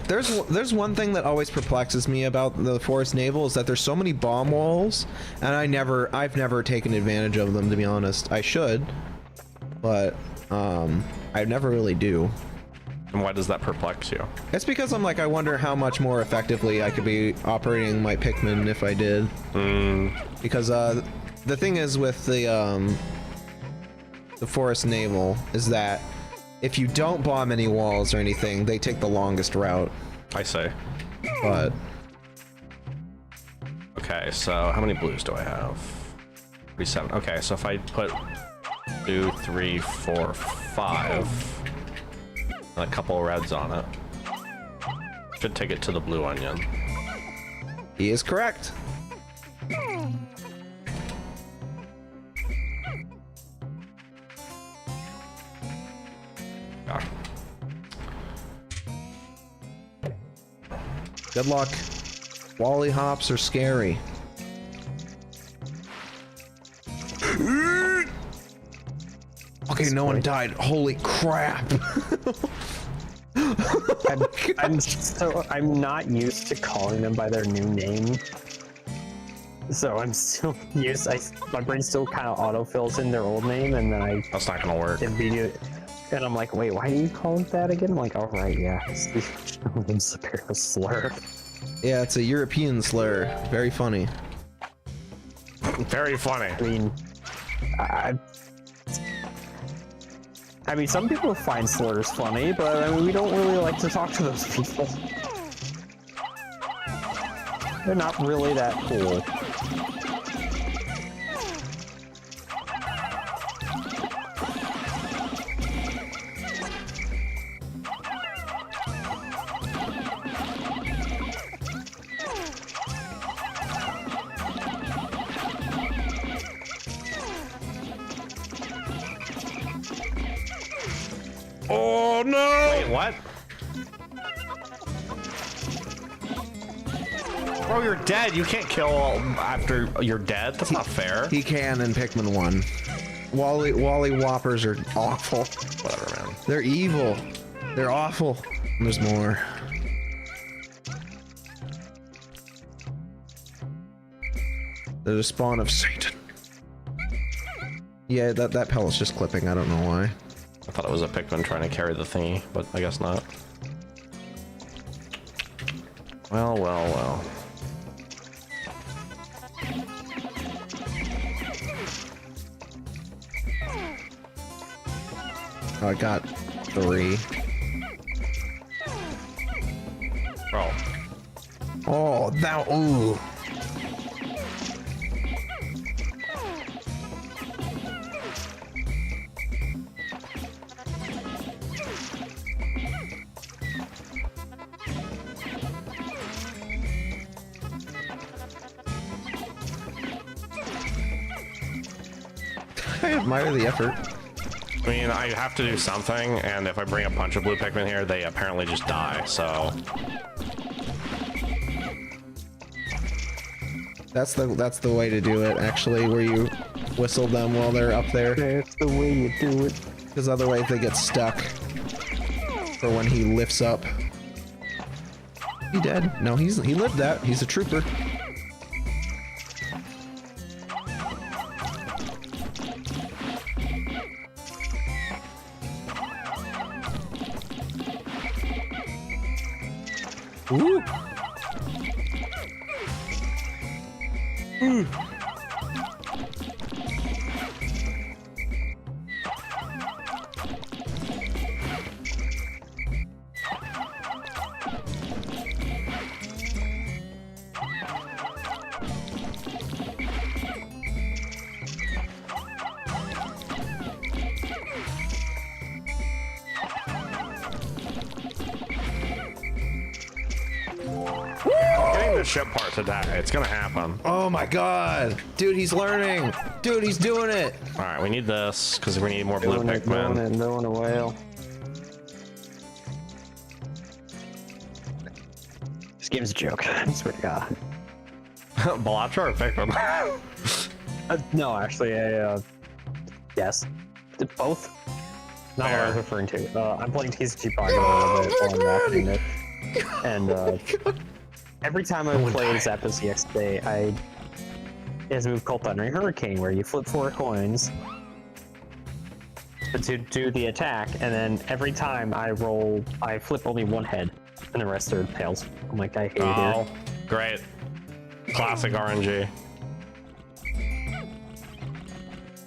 There's one thing that always perplexes me about the Forest Naval is that there's so many bomb walls, and I've never taken advantage of them, to be honest. I should, but I never really do. And why does that perplex you? It's because I'm like, I wonder how much more effectively I could be operating my Pikmin if I did. Because the thing is with the Forest Naval is that if you don't bomb any walls or anything, they take the longest route. I say. But okay, so how many blues do I have? 37. Okay, so if I put 2, 3, 4, 5, and a couple of reds on it, should take it to the blue onion. He is correct. Yeah. Good luck. Wally hops are scary. Okay, no one died. Holy crap. I'm not used to calling them by their new name. So I'm still used. My brain still kind of autofills in their old name, and then That's not gonna work. and I'm like, wait, why do you call it that again? I'm like, all right, yeah, it's a slur. Yeah, it's a European slur. Very funny. Very funny. I mean, some people find slurs funny, but I mean, we don't really like to talk to those people. They're not really that cool. Oh no! Wait, what? Bro, you're dead. You can't kill after you're dead. That's not fair. He can in Pikmin 1. Wally Whoppers are awful. Whatever, man. They're evil. They're awful. There's more. They're the spawn of Satan. Yeah, that pellet's just clipping. I don't know why. I thought it was a Pikmin trying to carry the thingy, but I guess not. Well, well, well. Oh, I got 3. Bro. Oh, that. Ooh. I admire the effort. I mean, I have to do something, and if I bring a bunch of blue Pikmin here, they apparently just die, so... That's the way to do it, actually, where you whistle them while they're up there. That's the way you do it. Because otherwise they get stuck for when he lifts up. He dead? No, he lived that. He's a trooper. Ooh. Getting the ship part to die, it's gonna happen. Oh my god. Dude, he's learning. Dude, he's doing it. Alright, we need this, because we need more blue Pikmin. Doing a whale. This game's a joke. I swear to God. Balatra or Pikmin? No, actually, yes. Both. Not what I was referring to. I'm playing TCG Pocket a little bit while I'm watching it. And every time I play Zapdos EX it has a move called Thundering Hurricane, where you flip 4 coins to do the attack, and then every time I roll, I flip only 1 head, and the rest are tails. I'm like, I hate it. Great. Classic RNG.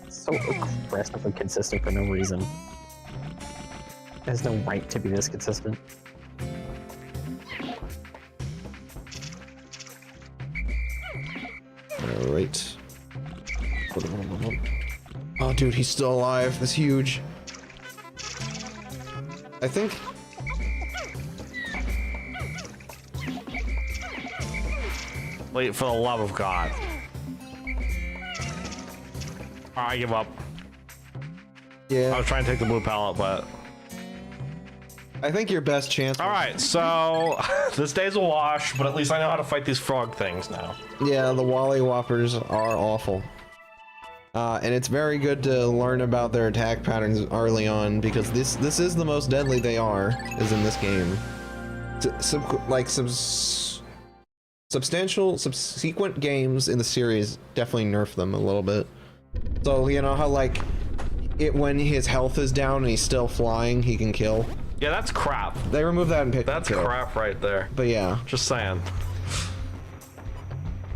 So aggressively consistent for no reason. There's no right to be this consistent. Alright. Oh, dude, he's still alive. That's huge. I think... Wait, for the love of God. I give up. Yeah. I was trying to take the blue pallet, but... I think your best chance... Alright, so... this day's a wash, but at least I know how to fight these frog things now. Yeah, the Wally Whoppers are awful. And it's very good to learn about their attack patterns early on, because this is the most deadly they are, is in this game. Substantial subsequent games in the series definitely nerf them a little bit. So, you know how, like, when his health is down and he's still flying, he can kill? Yeah, that's crap. They removed that in Pikmin. That's crap right there. But yeah. Just saying.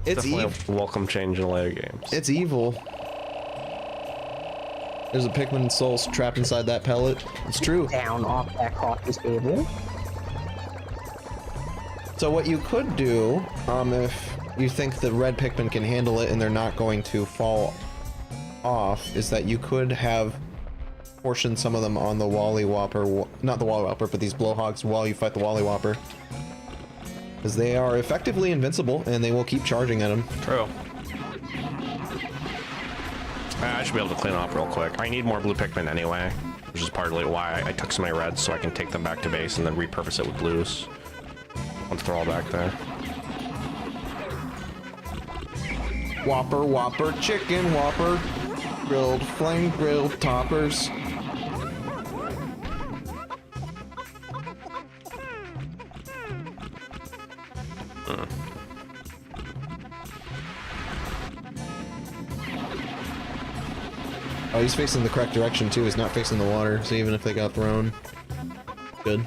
It's definitely a welcome change in later games. It's evil. There's a Pikmin soul trapped inside that pellet. It's true. Down off that caucus table. So what you could do, if you think the red Pikmin can handle it and they're not going to fall off, is that you could have portioned some of them on the Wally Whopper, not the Wally Whopper, but these blowhogs while you fight the Wally Whopper. Because they are effectively invincible and they will keep charging at him. True. I should be able to clean up real quick. I need more blue Pikmin anyway, which is partly why I took some of my reds so I can take them back to base and then repurpose it with blues once they're all back there. Whopper, Whopper, chicken Whopper, grilled, flame grilled toppers. Oh, he's facing the correct direction too. He's not facing the water, so even if they got thrown, good.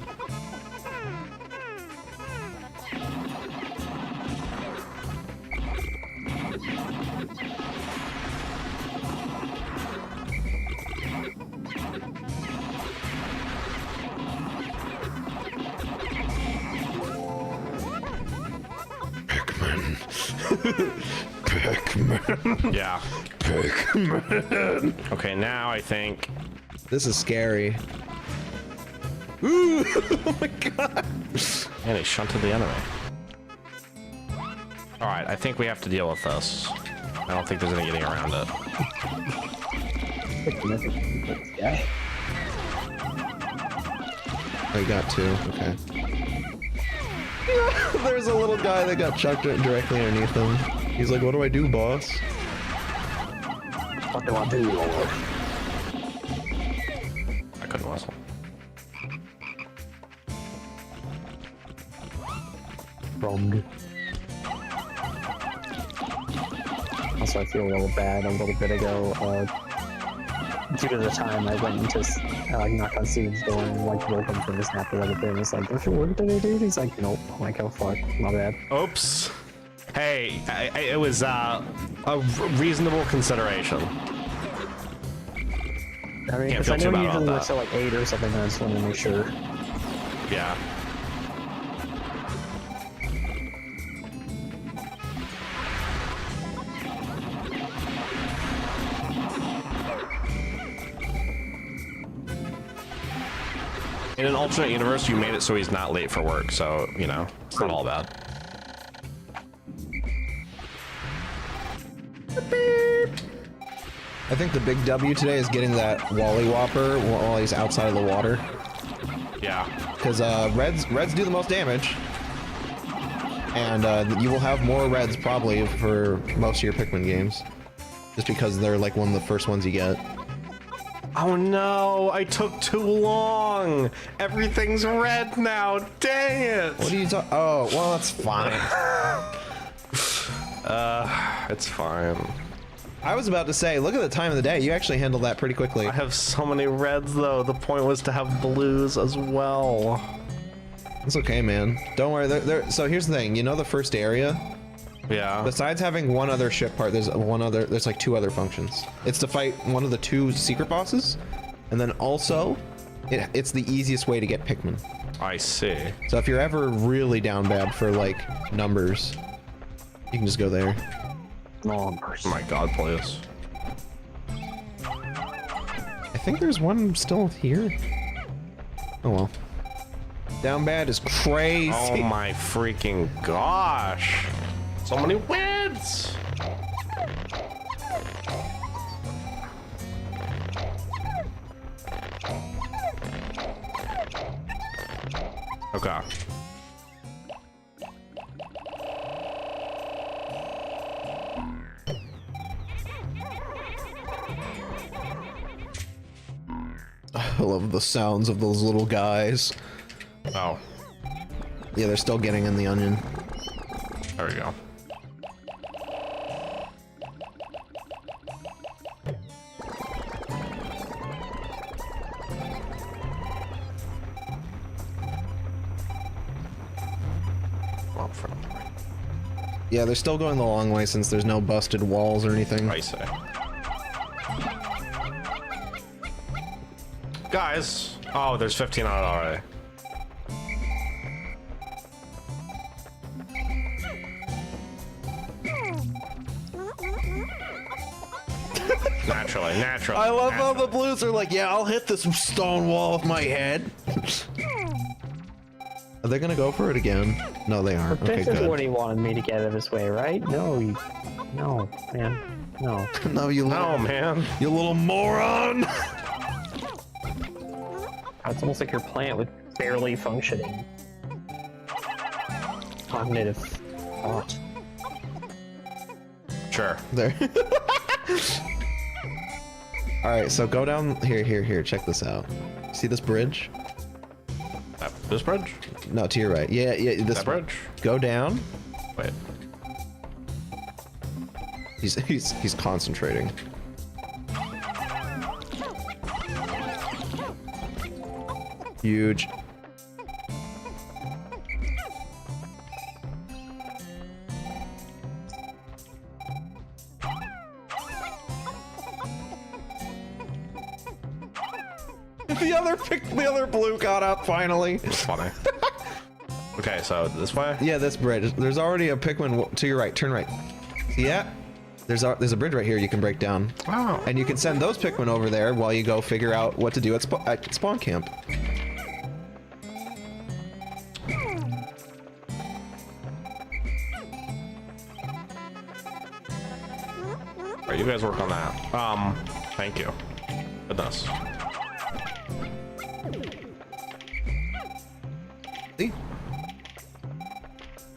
Pikmin. Yeah. Pikmin. Okay, now I think... This is scary. Ooh! Oh my god! And he shunted the enemy. Alright, I think we have to deal with this. I don't think there's any getting around it. Yeah. Oh, you got two. Okay. There's a little guy that got chucked directly underneath him. He's like, "What do I do, boss?" What do I do, Lord? I couldn't whistle. Wrong. Also, I feel a little bad. A little bit ago, due to the time I went into knock on Steven's door and like woke him from his nap or other It's like, "Don't you work today, dude?" He's like, "Nope." I'm like, "Oh fuck, my bad." Oops. Hey, it was a reasonable consideration. I mean, Can't 'cause feel I too know bad he about usually that. works till like 8 or something. I just wanted to make sure. Yeah. In an alternate universe, you made it so he's not late for work, so, you know, it's not all bad. I think the big W today is getting that Wally Whopper while he's outside of the water. Yeah. Because reds do the most damage. And you will have more reds probably for most of your Pikmin games. Just because they're like one of the first ones you get. Oh no, I took too long. Everything's red now. Dang it. What are you talking? Oh, well, that's fine. It's fine. I was about to say, look at the time of the day. You actually handled that pretty quickly. I have so many reds though. The point was to have blues as well. It's okay, man. Don't worry. So here's the thing. You know the first area? Yeah. Besides having one other ship part, there's like two other functions. It's to fight one of the two secret bosses, and then also, it's the easiest way to get Pikmin. I see. So if you're ever really down bad for like numbers, you can just go there. Numbers. Oh my god, please. I think there's one still here. Oh well. Down bad is crazy. Oh my freaking gosh. So many wins. Okay. I love the sounds of those little guys. Oh, Yeah, they're still getting in the onion. there we go. Well, from Yeah, they're still going the long way since there's no busted walls or anything. I say. Guys, oh, there's 15 on it already. Naturally. I love how the blues are like, yeah, I'll hit this stone wall with my head. Are they gonna go for it again? No, they aren't. Okay, This is what good. he wanted me to get out of his way, right? No, no, man, no. No, you No, little, man. you little moron! It's almost like your plant was barely functioning. Cognitive thought. Sure. There. All right, so go down here. Check this out. See this bridge? This bridge? No, to your right. Yeah, this That bridge? Go down. Wait. He's concentrating. Huge. The other blue got up finally. It's funny. Okay, so this way? Yeah, this bridge. There's already a Pikmin to your right. Turn right. See that? There's a bridge right here you can break down. Oh. And you can send those Pikmin over there while you go figure out what to do at spawn camp. Alright, you guys work on that. Thank you. Goodness. See?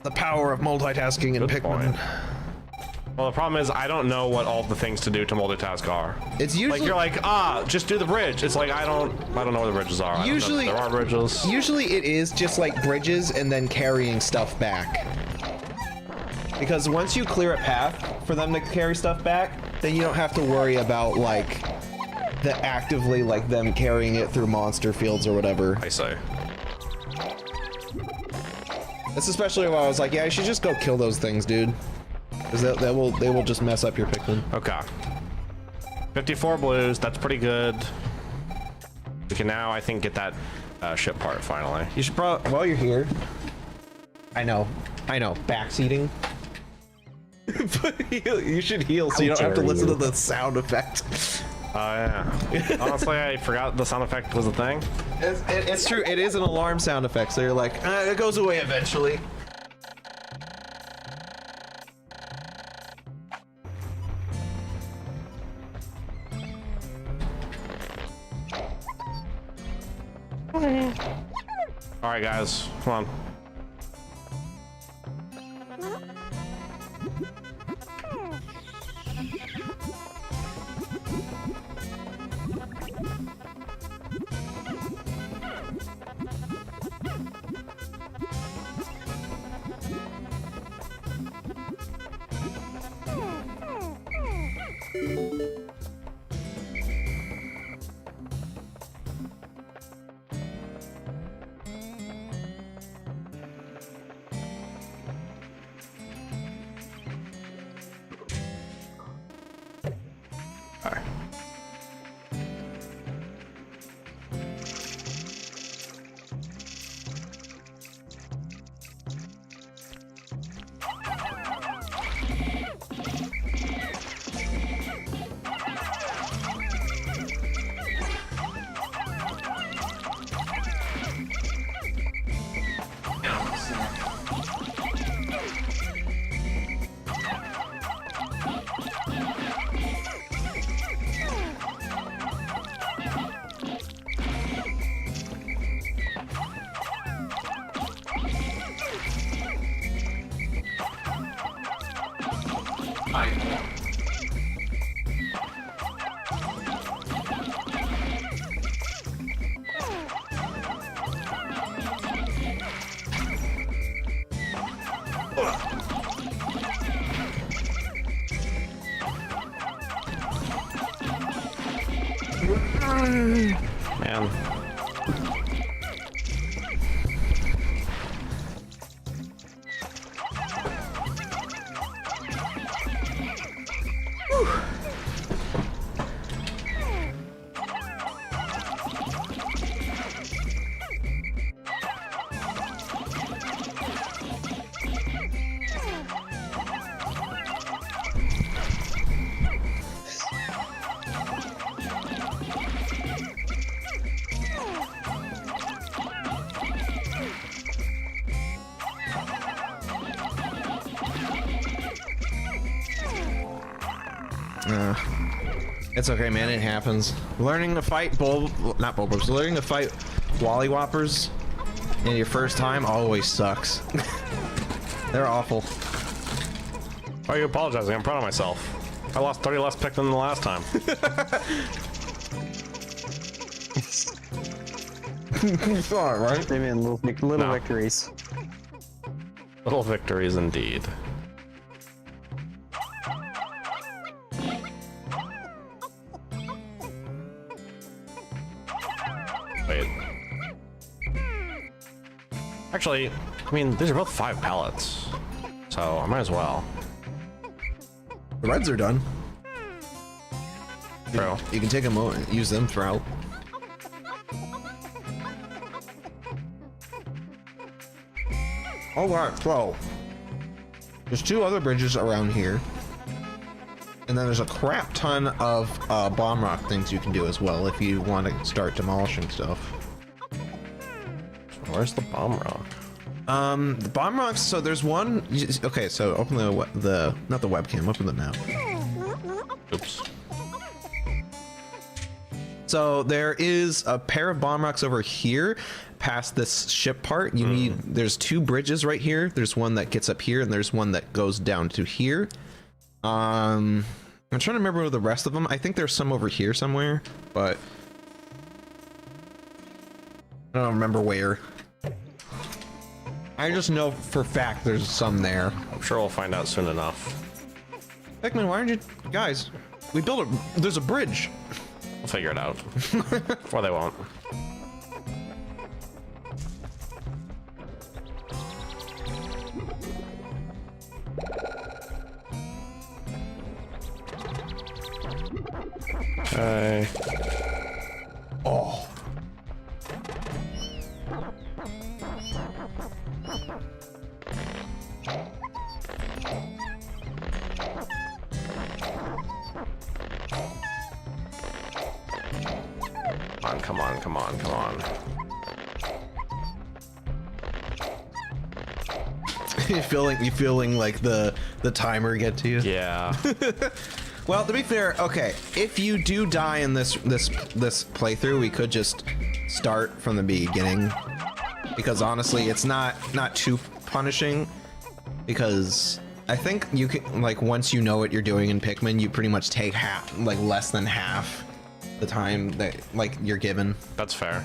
The power of multitasking in Good Pikmin. point. Well, the problem is I don't know what all the things to do to multitask are. It's usually Like you're like, just do the bridge. It's like I don't know where the bridges are. Usually there are bridges. Usually it is just like bridges and then carrying stuff back. Because once you clear a path for them to carry stuff back, then you don't have to worry about like the actively like them carrying it through monster fields or whatever. I say. That's especially why I was like, yeah, I should just go kill those things, dude. Because they will just mess up your Pikmin. Okay. 54 blues. That's pretty good. We can now, I think, get that ship part finally. You should probably, while you're here. I know, backseating. But you should heal so you don't have to listen to the sound effect. Oh yeah. Honestly, I forgot the sound effect was a thing. It's true. It is an alarm sound effect. So you're like, it goes away eventually. All right, guys, come on. Man. It's okay, man. It happens. Learning to fight learning to fight Wally-Whoppers in your first time always sucks. They're awful. Why are you apologizing? I'm proud of myself. I lost 30 less pick than the last time. It's all right. I mean, little No. victories. Little victories indeed. Wait. Actually, I mean, these are both 5 pallets, so I might as well. The reds are done. True. You can take them out and use them throughout. All right, so there's 2 other bridges around here, and then there's a crap ton of bomb rock things you can do as well if you want to start demolishing stuff. Where's the bomb rock? The bomb rocks. So there's one. Okay, so open the not the webcam. Open the map. Oops. So there is a pair of bomb rocks over here past this ship part. You need, there's 2 bridges right here. There's one that gets up here and there's one that goes down to here. I'm trying to remember the rest of them. I think there's some over here somewhere, but I don't remember where. I just know for a fact there's some there. I'm sure we'll find out soon enough. Pikmin, why aren't you guys? We built a. There's a bridge. We'll figure it out. Or they won't. Okay. Oh. Come on, come on, come on. You feeling like the timer get to you? Yeah. Well, to be fair, okay, if you do die in this playthrough, we could just start from the beginning, because honestly, it's not too punishing, because I think you can, like, once you know what you're doing in Pikmin, you pretty much take half, like less than half the time that like you're given. That's fair.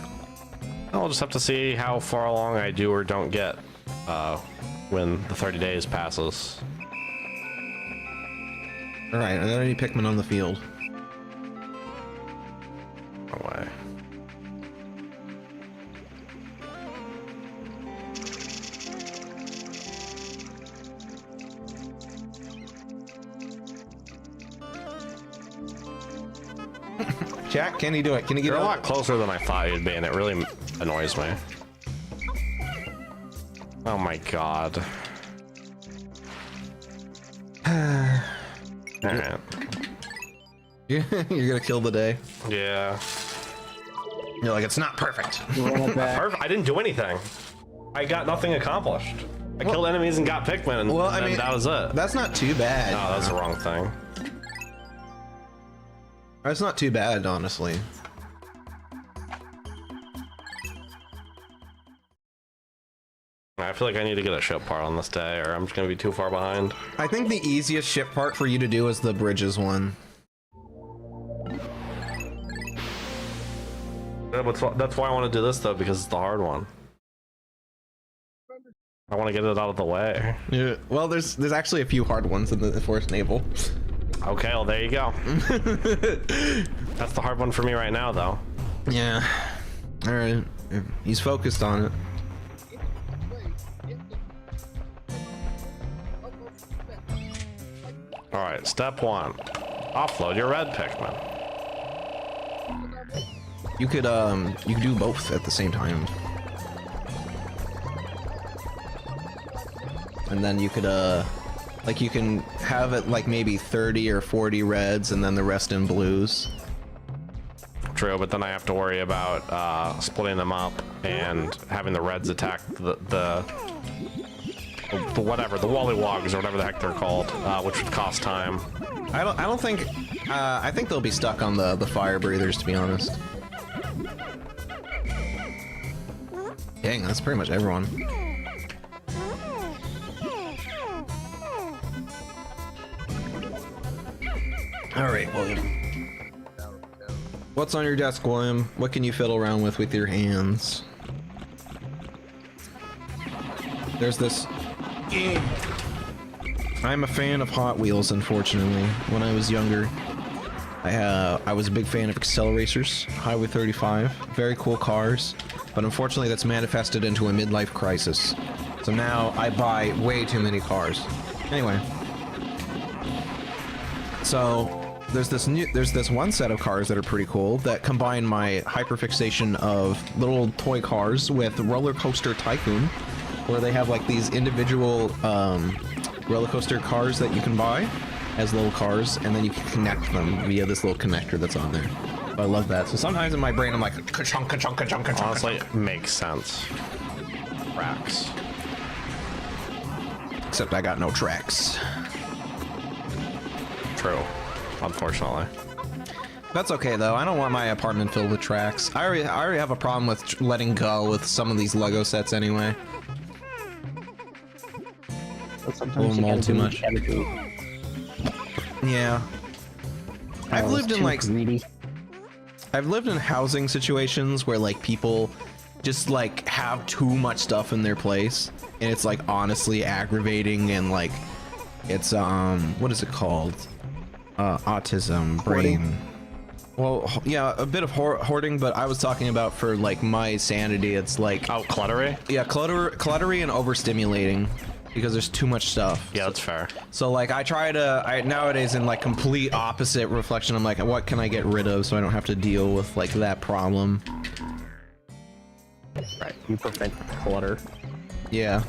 I'll just have to see how far along I do or don't get when the 30 days passes. All right, are there any Pikmin on the field? No way. Jack, can you do it? Can you get You're it? a lot closer than I thought you'd be, and it really annoys me. Oh my god. Alright. You're gonna kill the day. Yeah. You're like, it's not perfect. I didn't do anything. I got nothing accomplished. I killed enemies and got Pikmin, and, I mean, that was it. That's not too bad. No, that's the wrong thing. That's not too bad, honestly. I feel like I need to get a ship part on this day, or I'm just gonna be too far behind. I think the easiest ship part for you to do is the bridges one. Yeah, but that's why I want to do this though, because it's the hard one. I want to get it out of the way. Yeah. Well, there's actually a few hard ones in the Forest Naval. Okay, well there you go. That's the hard one for me right now, though. Yeah. All right. He's focused on it. All right, step 1: offload your red Pikmin. You could do both at the same time. And then you could like, you can have it like maybe 30 or 40 reds and then the rest in blues. True, but then I have to worry about splitting them up and having the reds attack the whatever, the Wollywogs or whatever the heck they're called, which would cost time. I don't think I think they'll be stuck on the fire breathers, to be honest. Dang, that's pretty much everyone. All right, William. What's on your desk, William? What can you fiddle around with your hands? There's this. I'm a fan of Hot Wheels, unfortunately. When I was younger, I was a big fan of Acceleracers, Highway 35, very cool cars, but unfortunately that's manifested into a midlife crisis. So now I buy way too many cars. Anyway, so there's this one set of cars that are pretty cool that combine my hyperfixation of little toy cars with Roller Coaster Tycoon, where they have like these individual roller coaster cars that you can buy as little cars, and then you can connect them via this little connector that's on there. I love that. So sometimes in my brain I'm like, ka-chunk, ka-chunk, ka-chunk, ka-chunk. Honestly, it makes sense. Tracks. Except I got no tracks. True, unfortunately. That's okay though. I don't want my apartment filled with tracks. I already have a problem with letting go with some of these Lego sets anyway. But A sometimes little you mold gotta too be much. edited. Yeah. I've Oh, lived it's in too like greedy. I've lived in housing situations where like people just like have too much stuff in their place, and it's like honestly aggravating, and like it's what is it called? Autism brain. Well, yeah, a bit of hoarding, but I was talking about for like my sanity. It's like Oh, cluttery? yeah, cluttery and overstimulating because there's too much stuff. Yeah, that's fair. So like I nowadays in like complete opposite reflection, I'm like, what can I get rid of so I don't have to deal with like that problem? Right, you prevent clutter. Yeah.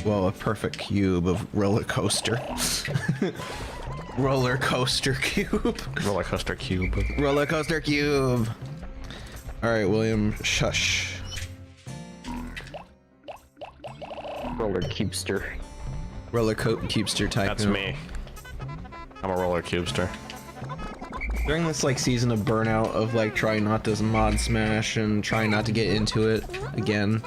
Whoa, a perfect cube of roller coaster. Roller coaster cube. Roller coaster cube. Roller coaster cube. All right, William, shush. Roller cubester. Roller cubester type. That's me. I'm a roller cubester. During this like season of burnout of like trying not to mod smash and trying not to get into it again,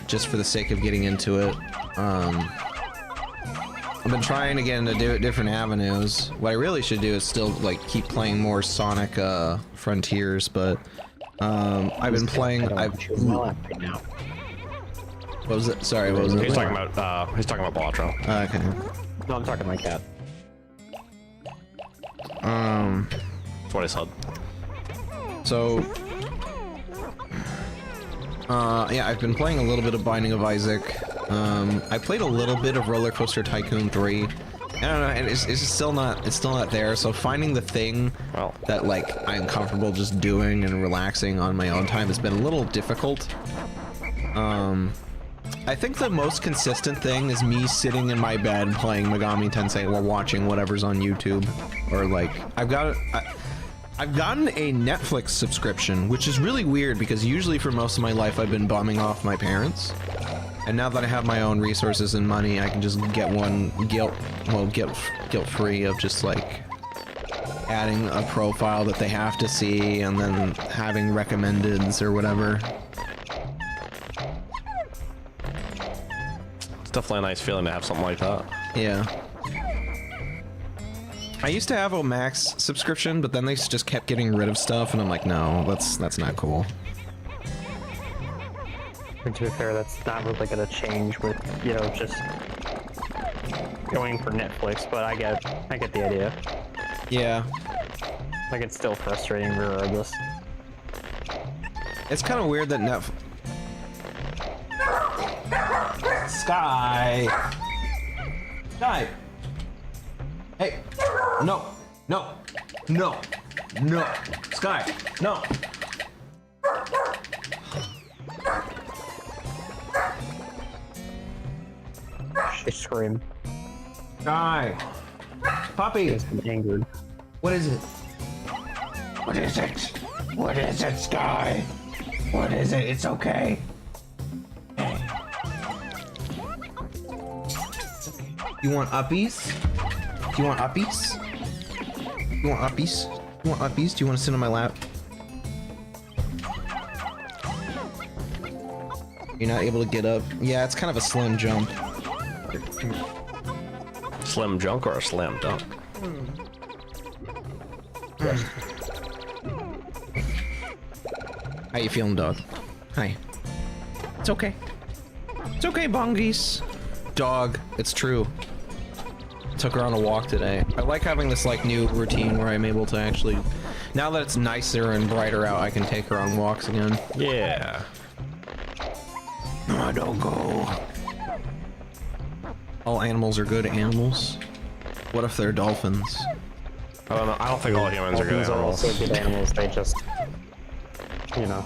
just for the sake of getting into it, I've been trying again to do it different avenues. What I really should do is still like keep playing more Sonic Frontiers, but I've been playing. Right now. What was it? Sorry, what was it? He's talking about Balatro. Okay. No, I'm talking like that. That's what I said. So, yeah, I've been playing a little bit of Binding of Isaac. I played a little bit of Roller Coaster Tycoon 3. I don't know, and it's just still not there. So finding the thing Well. that like I'm comfortable just doing and relaxing on my own time has been a little difficult. I think the most consistent thing is me sitting in my bed playing Megami Tensei while watching whatever's on YouTube, or like I've gotten a Netflix subscription, which is really weird because usually for most of my life I've been bumming off my parents, and now that I have my own resources and money, I can just get one guilt-free of just like adding a profile that they have to see and then having recommendeds or whatever. It's definitely a nice feeling to have something like that. Yeah. I used to have a Max subscription, but then they just kept getting rid of stuff, and I'm like, no, that's not cool. And to be fair, that's not really gonna change with, you know, just going for Netflix, but I get the idea. Yeah. Like, it's still frustrating regardless. It's kind of weird that Sky! Hey! No! Sky! No! She screamed. Sky! Puppy! She's angered. What is it? What is it? What is it, Sky? What is it? It's okay. You want uppies? Do you want uppies? You want uppies? You want uppies? Do you want to sit on my lap? You're not able to get up? Yeah, it's kind of a slim jump. Slim junk or a slam dunk? How you feeling, dog? Hi. It's okay. It's okay, Bongies. Dog, it's true. Took her on a walk today. I like having this like new routine where I'm able to actually, now that it's nicer and brighter out, I can take her on walks again. Yeah. No, don't go. All animals are good animals. What if they're dolphins? I don't know. I don't think all humans are good Dolphins are animals. also good animals, they just, you know,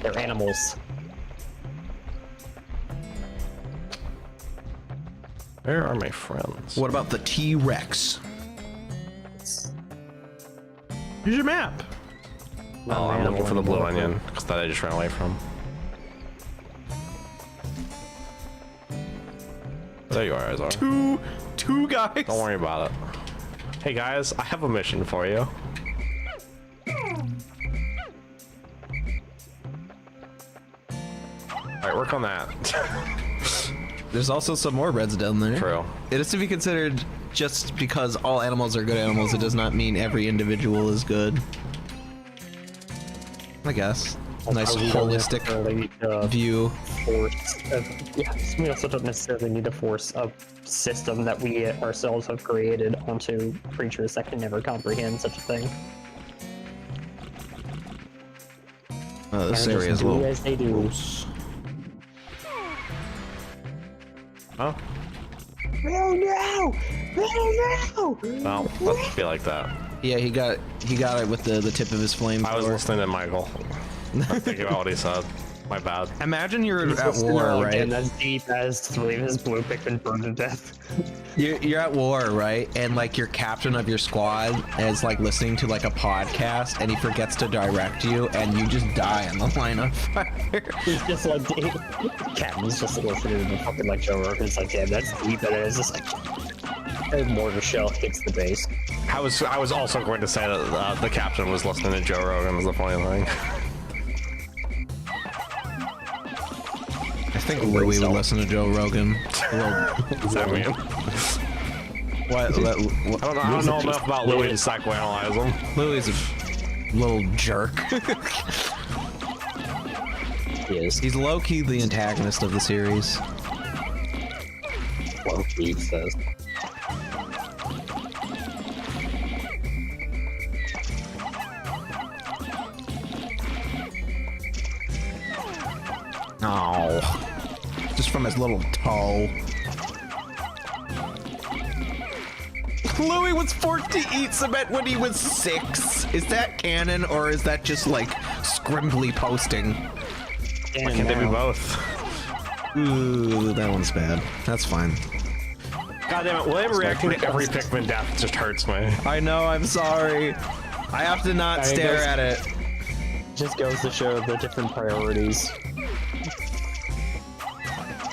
they're animals. Where are my friends? What about the T-Rex? Here's your map. Oh, I'm looking for the blue onion, because that I just ran away from. There you are, Azar. 2 guys. Don't worry about it. Hey guys, I have a mission for you. Alright, work on that. There's also some more reds down there. True. It is to be considered just because all animals are good animals, it does not mean every individual is good. I guess. Nice holistic view. We also don't necessarily need to force a system that we ourselves have created onto creatures that can never comprehend such a thing. This area is a little as they do. gross. Oh? Oh no! Oh no! Well, let's be like that. Yeah, he got it with the tip of his flamethrower. I was listening to Michael. I'm thinking about what he said. My bad. Imagine you're at war, right? And as deep as 3 of his blue Pikmin burned to death. You're at war, right? And like your captain of your squad is like listening to like a podcast, and he forgets to direct you, and you just die in the line of fire. He's just like, Captain's just listening to the fucking like Joe Rogan. It's like, damn, that's deep, and it's just like a mortar shell hits the base. I was also going to say that the captain was listening to Joe Rogan. Was the funny thing. I think Louis would listen to Joe Rogan. Does that mean? What? I don't know enough about Louis to psychoanalyze him. Louis is a little jerk. He is. He's low-key the antagonist of the series. Low-key, he says. Oh. Just from his little toe. Louis was forced to eat cement when he was 6. Is that canon, or is that just like scrimbly posting? Why can't they be both? Ooh, that one's bad. That's fine. God damn it, William reacting to every Pikmin death just hurts me. I know, I'm sorry. I have to not stare at it. Just goes to show the different priorities.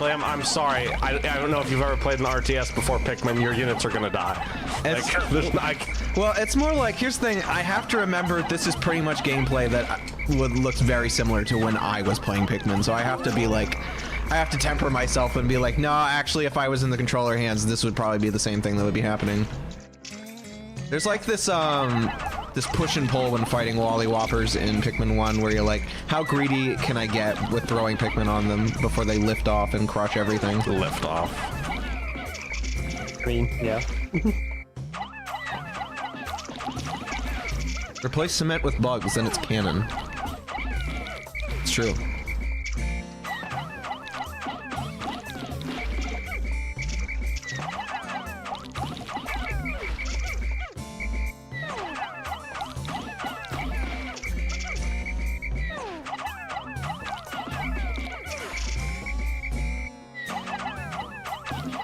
William, I'm sorry. I don't know if you've ever played an RTS before Pikmin, your units are gonna die. Well, it's more like, here's the thing, I have to remember this is pretty much gameplay that looks very similar to when I was playing Pikmin, so I have to be like, I have to temper myself and be like, no, actually, if I was in the controller hands, this would probably be the same thing that would be happening. There's like this, this push and pull when fighting Wally Whoppers in Pikmin 1, where you're like, how greedy can I get with throwing Pikmin on them before they lift off and crush everything? Lift off. I mean, yeah. Replace cement with bugs, then it's canon. It's true.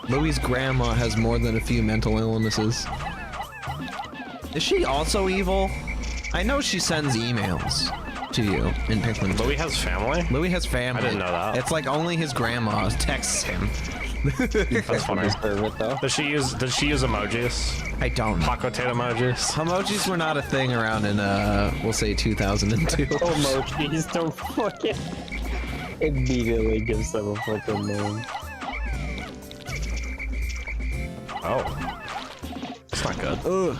Louie's grandma has more than a few mental illnesses. Is she also evil? I know she sends emails to you in Pikmin 2. Louis has family? Louis has family. I didn't know that. It's like only his grandma texts him. That's funny. Does she use emojis? I don't know. Hot potato emojis? Emojis were not a thing around in, we'll say 2002. Emojis don't fucking immediately gives them a fucking name. Oh. That's not good. Ugh.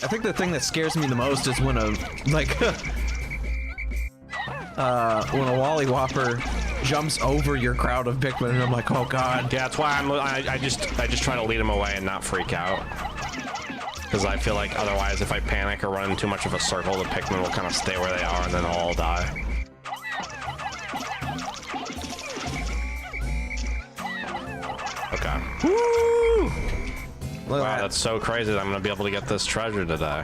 I think the thing that scares me the most is when a, like, when a Wally Whopper jumps over your crowd of Pikmin, and I'm like, oh god. Yeah, that's why I just try to lead him away and not freak out. Because I feel like otherwise, if I panic or run in too much of a circle, the Pikmin will kind of stay where they are and then they'll all die. Okay. Woo! Look Wow, at that's so crazy that I'm gonna be able to get this treasure today.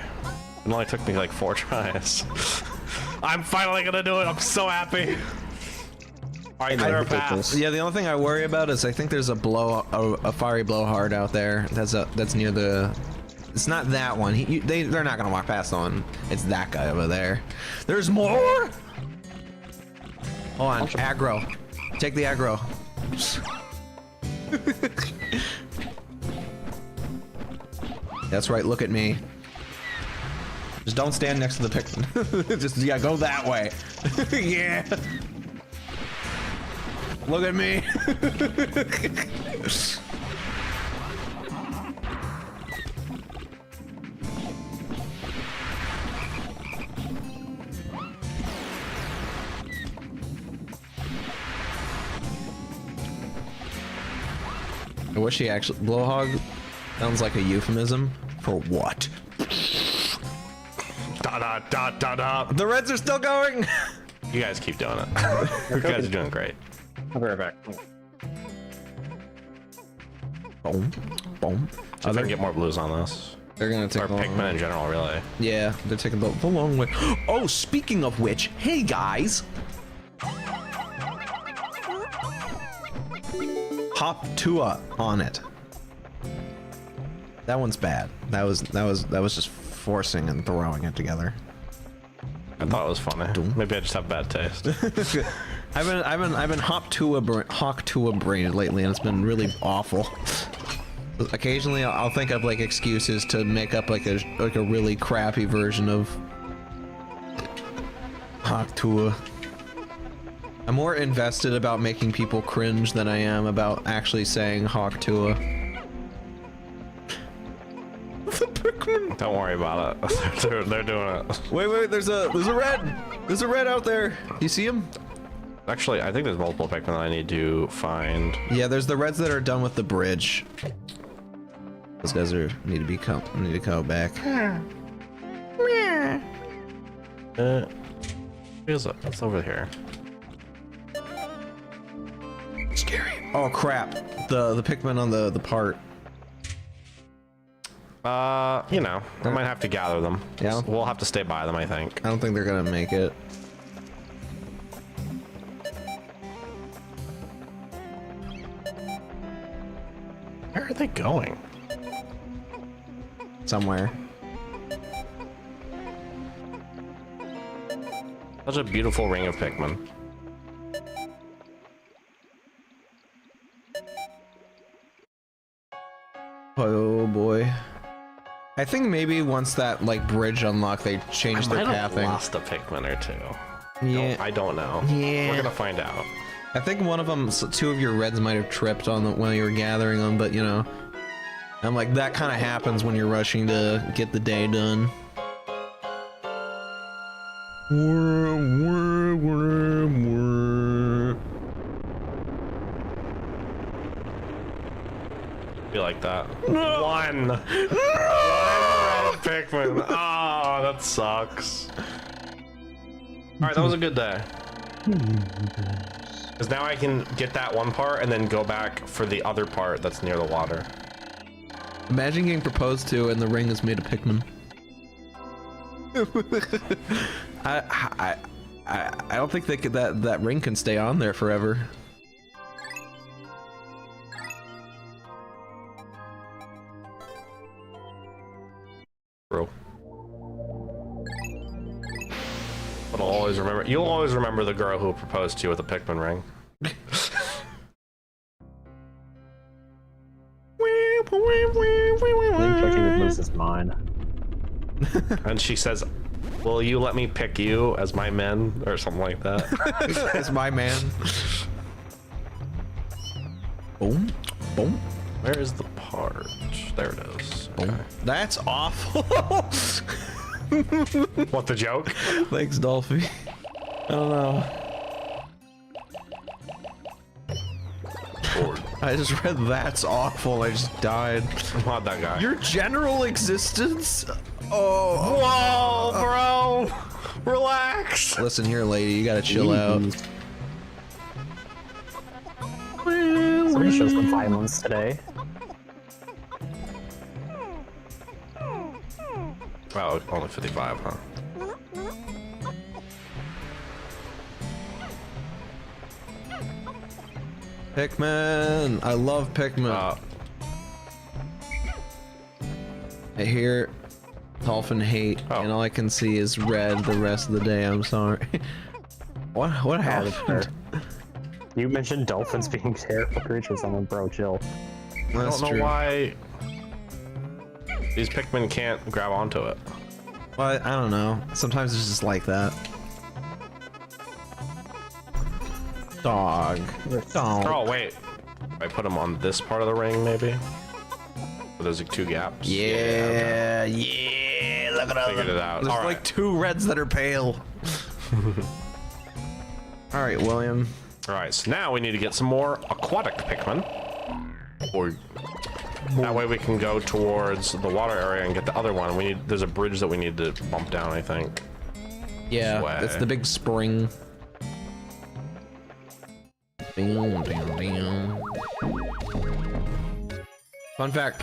It only took me like 4 tries. I'm finally gonna do it. I'm so happy. All right, clear a path. Yeah, the only thing I worry about is I think there's a fiery blowhard out there. That's near the. It's not that one. They're not gonna walk past one. It's that guy over there. There's more. Hold on, aggro. Take the aggro. That's right, look at me. Just don't stand next to the Pikmin. Just, yeah, go that way. Yeah. Look at me. I wish he actually... Blowhog sounds like a euphemism for what? Da da da da da. The Reds are still going! You guys keep doing it. You guys are doing great. I'll be right back. Boom. Boom. So they can get more blues on this. They're gonna take Or Pikmin in general, really. Yeah, they're taking the long way. Oh, speaking of which, hey guys! Hop Tua on it. That one's bad. That was just forcing and throwing it together. I thought it was funny. Maybe I just have bad taste. I've been Hawk Tua brained lately, and it's been really awful. Occasionally, I'll think of like excuses to make up like a really crappy version of Hawk Tua. I'm more invested about making people cringe than I am about actually saying Hawk Tua. The Pikmin. Don't worry about it. They're doing it. Wait, there's a red. There's a red out there. You see him? Actually, I think there's multiple Pikmin that I need to find. Yeah, there's the reds that are done with the bridge. Those guys need to come back. Where's it? It's over here. Scary. Oh crap! The Pikmin on the part. You know, I might have to gather them. Yeah. We'll have to stay by them, I think. I don't think they're gonna make it. Where are they going? Somewhere. Such a beautiful ring of Pikmin. Oh boy. I think maybe once that like bridge unlocked, they changed their I might have pathing. lost a Pikmin or two. Yeah. I don't know. Yeah. We're gonna find out. I think one of them, two of your reds might have tripped on them when you were gathering them, but you know, I'm like, that kind of happens when you're rushing to get the day done. Be like that. No. One red Pikmin. Oh, that sucks. All right, that was a good day. Because now I can get that one part and then go back for the other part that's near the water. Imagine getting proposed to and the ring is made of Pikmin. I don't think they could, that ring can stay on there forever. Bro. But I'll always remember. You'll always remember the girl who proposed to you with a Pikmin ring. Lose his mind. And she says, "Will you let me pick you as my man?" or something like that. As my man. Boom, boom. Where is the part? There it is. Okay. That's awful. What, the joke? Thanks, Dolphy. I don't know. I just read that's awful. I just died. I'm not that guy. Your general existence? Oh. Whoa, bro. Relax. Listen here, lady. You gotta chill out. Somebody shows some violence today. Wow, only 55, huh? Pikmin. I love Pikmin. I hear dolphin hate, and all I can see is red the rest of the day. I'm sorry. What happened? You mentioned dolphins being terrible creatures. I'm like, bro, chill. I don't know why. These Pikmin can't grab onto it. Well, I don't know. Sometimes it's just like that. Dog. Dog. Oh, wait. I put them on this part of the ring, maybe? Where there's like 2 gaps. Yeah, yeah. Look at Figured it out. There's All like right. 2 reds that are pale. All right, William. All right, so now we need to get some more aquatic Pikmin. Or that way we can go towards the water area and get the other one. There's a bridge that we need to bump down, I think. Yeah, Sway. it's the big spring. Fun fact,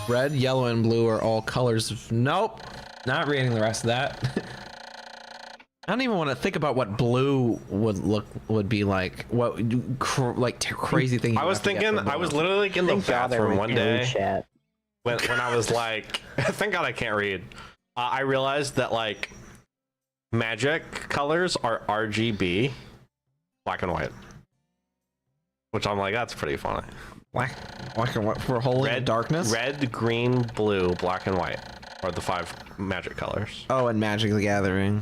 red, yellow, and blue are all colors of... Nope, not reading the rest of that. I don't even want to think about what blue would be like. What crazy thing. I was thinking, I was literally like in the bathroom one day when I was like, thank God I can't read. I realized that like magic colors are RGB, black and white. Which I'm like, that's pretty funny. Black and white for holy darkness. Red, green, blue, black, and white are the 5 magic colors. Oh, and Magic the Gathering.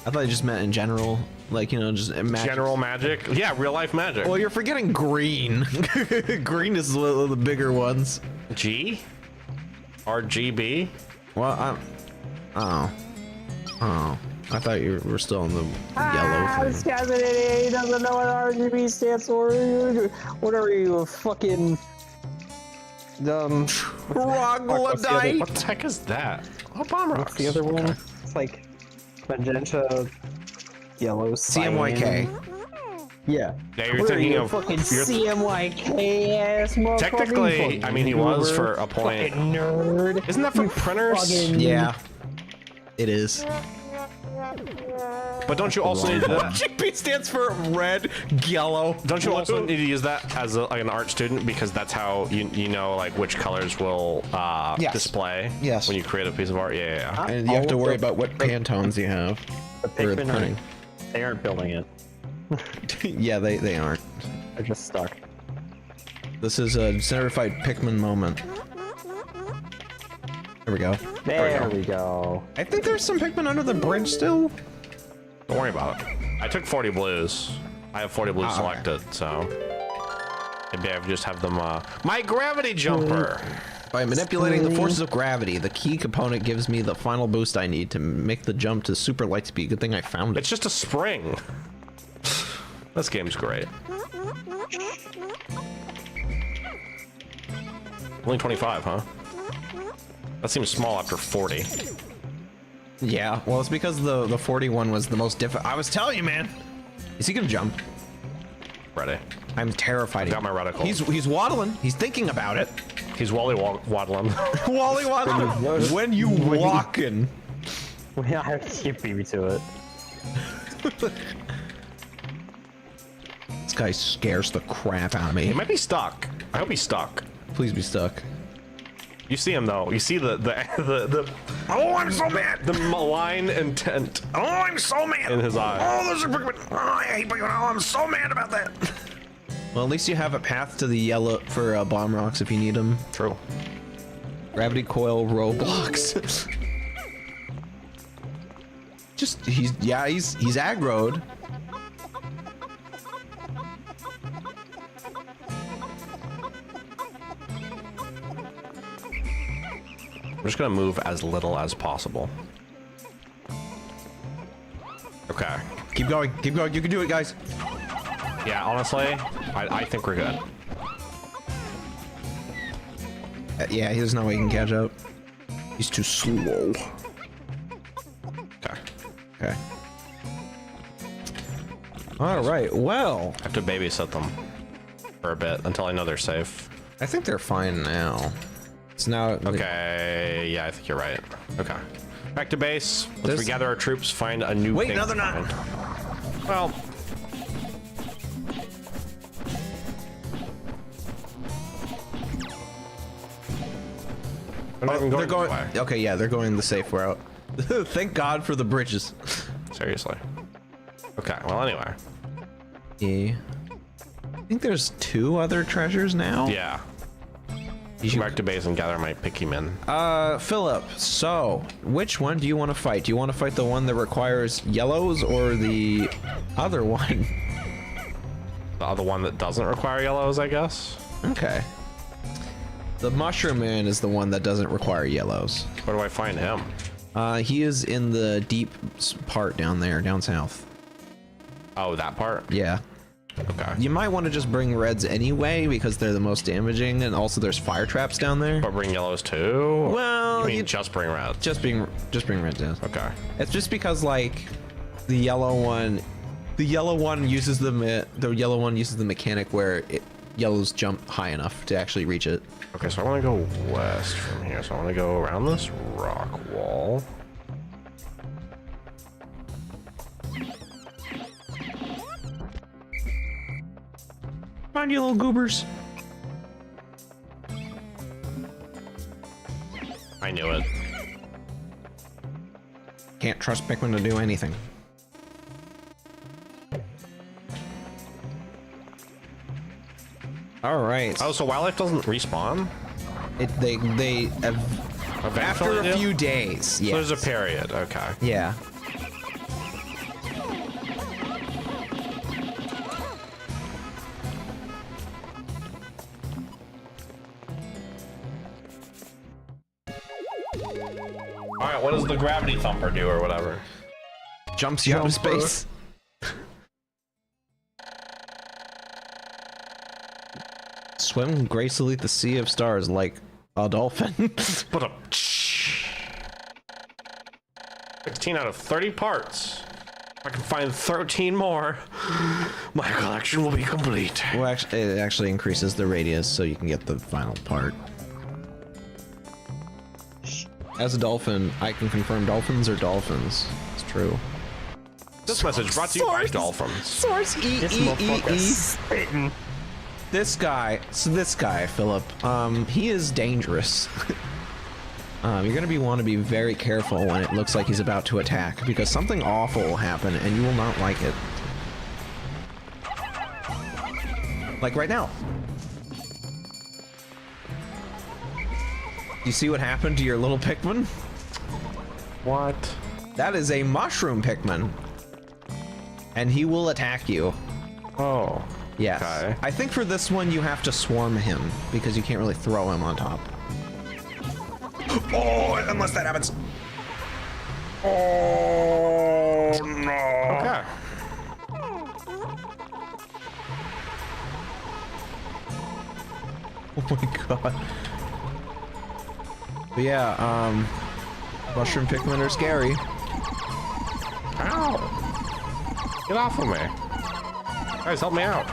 I thought you just meant in general, like, you know, just magic. General magic? Yeah, real life magic. Well, you're forgetting green. Green is one of the bigger ones. G? RGB? Well, oh, I thought you were still in the yellow This thing. guy's an idiot. He doesn't know what RGB stands for. What are you, a fucking Troglodyte. What the heck is that? Oh, bomb rocks. What's the other one? It's like magenta, yellow, cyan. CMYK. Yeah. Yeah, you're What are thinking you, of fucking CMYK ass motherfucker. Technically, I mean, he was for a point. Fucking nerd. Isn't that for printers? fucking- Yeah, it is. But don't you also need that? RGB stands for red, yellow. Don't you also need to use that as like an art student, because that's how you know like which colors will Yes. display Yes. when you create a piece of art? Yeah. And you have to worry about what Pantones you have The for the Pikmin printing. they aren't building it. Yeah, they aren't. They're just stuck. This is a certified Pikmin moment. There we go. There we go. I think there's some Pikmin under the bridge still. Don't worry about it. I took 40 blues. I have 40 blues selected, so maybe I just have them. My gravity jumper. By manipulating the forces of gravity, the key component gives me the final boost I need to make the jump to super light speed. Good thing I found it. It's just a spring. This game's great. Only 25, huh? That seems small after 40. Yeah, well, it's because the 41 was the most difficult. I was telling you, man. Is he gonna jump? Ready. I'm terrified. Got my reticle. He's waddling. He's thinking about it. He's Wally waddling. Wally waddling. When you walking. Yeah, you beat me to it. This guy scares the crap out of me. He might be stuck. I hope he's stuck. Please be stuck. You see him though. You see the Oh, I'm so mad. the malign intent Oh, I'm so mad. in his eye. Oh, those are Pikmin. Oh, I hate Pikmin. Oh, I'm so mad about that. Well, at least you have a path to the yellow for bomb rocks if you need them. True. Gravity coil Roblox. Just he's aggroed. I'm just gonna move as little as possible. Okay. Keep going. Keep going. You can do it, guys. Yeah, honestly, I think we're good. Yeah, there's no way he can catch up. He's too slow. Okay. Okay. All right. Well, I have to babysit them for a bit until I know they're safe. I think they're fine now. It's now. Okay, yeah, I think you're right. Okay. Back to base. Let's There's- regather our troops, find a new Wait, thing no, they're to not. find. Well, they're not even They're going going. that way. Okay, yeah, they're going the safe route. Thank God for the bridges. Seriously. Okay, well, anyway. Yeah. I think there's 2 other treasures now. Yeah. Go back to base and gather my Pikmin. Philip, so which one do you want to fight? Do you want to fight the one that requires yellows or the other one? The other one that doesn't require yellows, I guess. Okay. The Mushroom Man is the one that doesn't require yellows. Where do I find him? He is in the deep part down there, down south. Oh, that part? Yeah. Okay. You might want to just bring reds anyway because they're the most damaging, and also there's fire traps down there. But bring yellows too? Well, you mean just bring reds? Just bring reds, yeah. Okay. It's just because like the yellow one uses the mechanic where yellows jump high enough to actually reach it. Okay, so I want to go west from here. So I want to go around this rock wall. Come on, you little goobers. I knew it. Can't trust Pikmin to do anything. All right. Oh, so wildlife doesn't respawn? They after a few days. Yeah. So there's a period. Okay. Yeah. All right. What does the gravity thumper do, or whatever? Jumps you out of space. Swim gracefully the sea of stars like a dolphin. What a 16 out of 30 parts. If I can find 13 more, my collection will be complete. Well, actually, it actually increases the radius so you can get the final part. As a dolphin, I can confirm dolphins are dolphins. It's true. This message brought to you by dolphins. Source E. This guy, Philip, he is dangerous. You're gonna want to be very careful when it looks like he's about to attack, because something awful will happen and you will not like it. Like right now. You see what happened to your little Pikmin? What? That is a mushroom Pikmin. And he will attack you. Oh. Yes. Okay. I think for this one you have to swarm him because you can't really throw him on top. Oh, unless that happens. Oh no. Okay. Oh my god. But yeah, mushroom Pikmin are scary. Ow. Get off of me. Guys, help me out.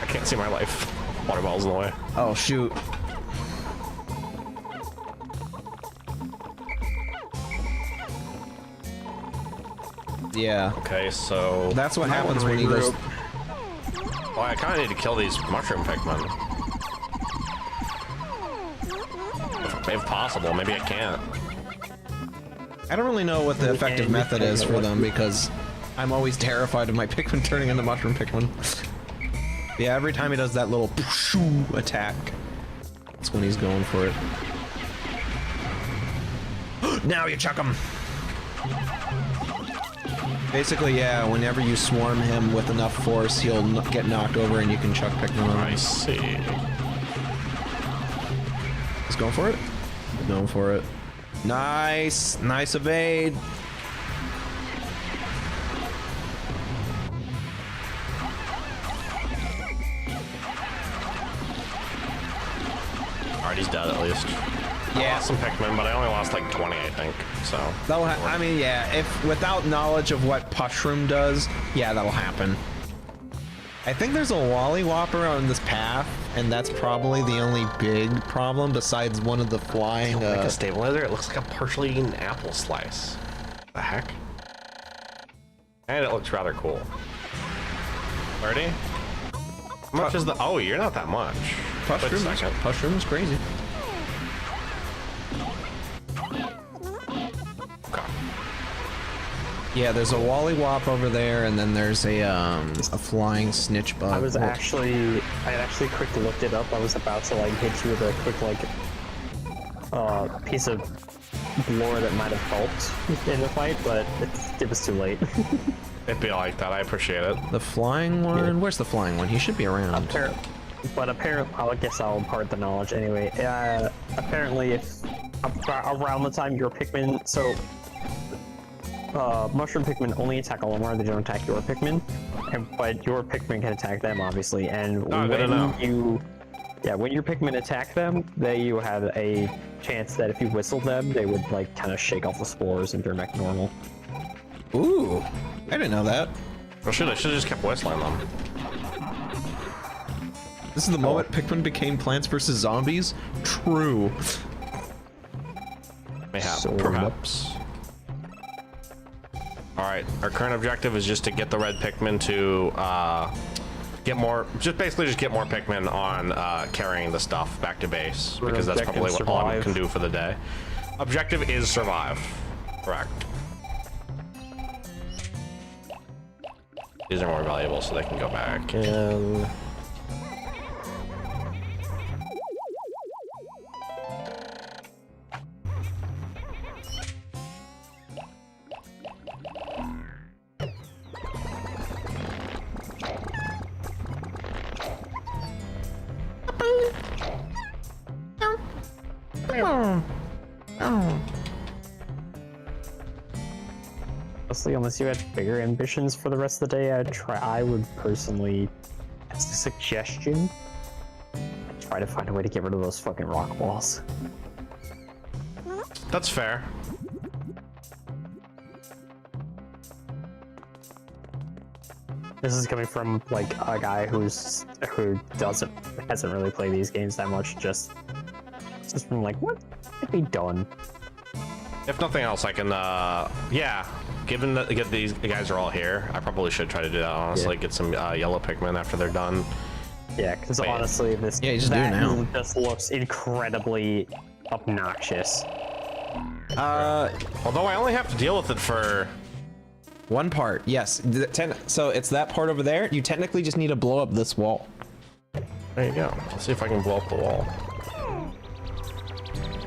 I can't see my life. Water bottle's in the way. Oh shoot. Yeah. Okay, so That's what happens when he goes. Well, I kind of need to kill these mushroom Pikmin. If possible, maybe I can't. I don't really know what the effective method is for them because I'm always terrified of my Pikmin turning into mushroom Pikmin. Yeah, every time he does that little attack, that's when he's going for it. Now you chuck him! Basically, yeah, whenever you swarm him with enough force, he'll get knocked over and you can chuck Pikmin on him. I see. He's going for it? Going for it. Nice! Nice evade! Alright, he's dead at least. I Yeah. lost some Pikmin, but I only lost like 20, I think. So. I mean, yeah, if without knowledge of what Pushroom does, yeah, that'll happen. I think there's a Wally Whopper on this path, and that's probably the only big problem besides one of the flying. Like a stabilizer, it looks like a partially eaten apple slice. The heck? And it looks rather cool. 30? How much is the? Oh, you're not that much. Pushroom's crazy. Okay. Yeah, there's a Wally-Wop over there, and then there's a flying snitch bug. I had actually quickly looked it up. I was about to like hit you with a quick like piece of lore that might have helped in the fight, but it was too late. It'd be like that. I appreciate it. The flying one? Yeah. Where's the flying one? He should be around. Apparently, I guess I'll impart the knowledge anyway. Apparently, if around the time your Pikmin, so mushroom Pikmin only attack Olimar, they don't attack your Pikmin, but your Pikmin can attack them, obviously. And when your Pikmin attack them, you have a chance that if you whistle them, they would like kind of shake off the spores and turn back to normal. Ooh, I didn't know that. Well, shit, I should have just kept whistling them. This is the moment Pikmin became Plants vs. Zombies? True. Mayhap, So, perhaps. Alright, our current objective is just to get the red Pikmin to get more Pikmin on carrying the stuff back to base, because that's probably what Autumn can do for the day. Objective is survive. Correct. These are more valuable, so they can go back in. Honestly, unless you had bigger ambitions for the rest of the day, I would personally, as a suggestion, try to find a way to get rid of those fucking rock walls. That's fair. This is coming from like a guy who hasn't really played these games that much. Just from like, what could be done? If nothing else, I can, yeah. Given that these guys are all here, I probably should try to do that, honestly. Yeah. Get some yellow Pikmin after they're done. Yeah, because honestly, this just looks incredibly obnoxious. Although I only have to deal with it for one part, yes. So it's that part over there. You technically just need to blow up this wall. There you go. Let's see if I can blow up the wall.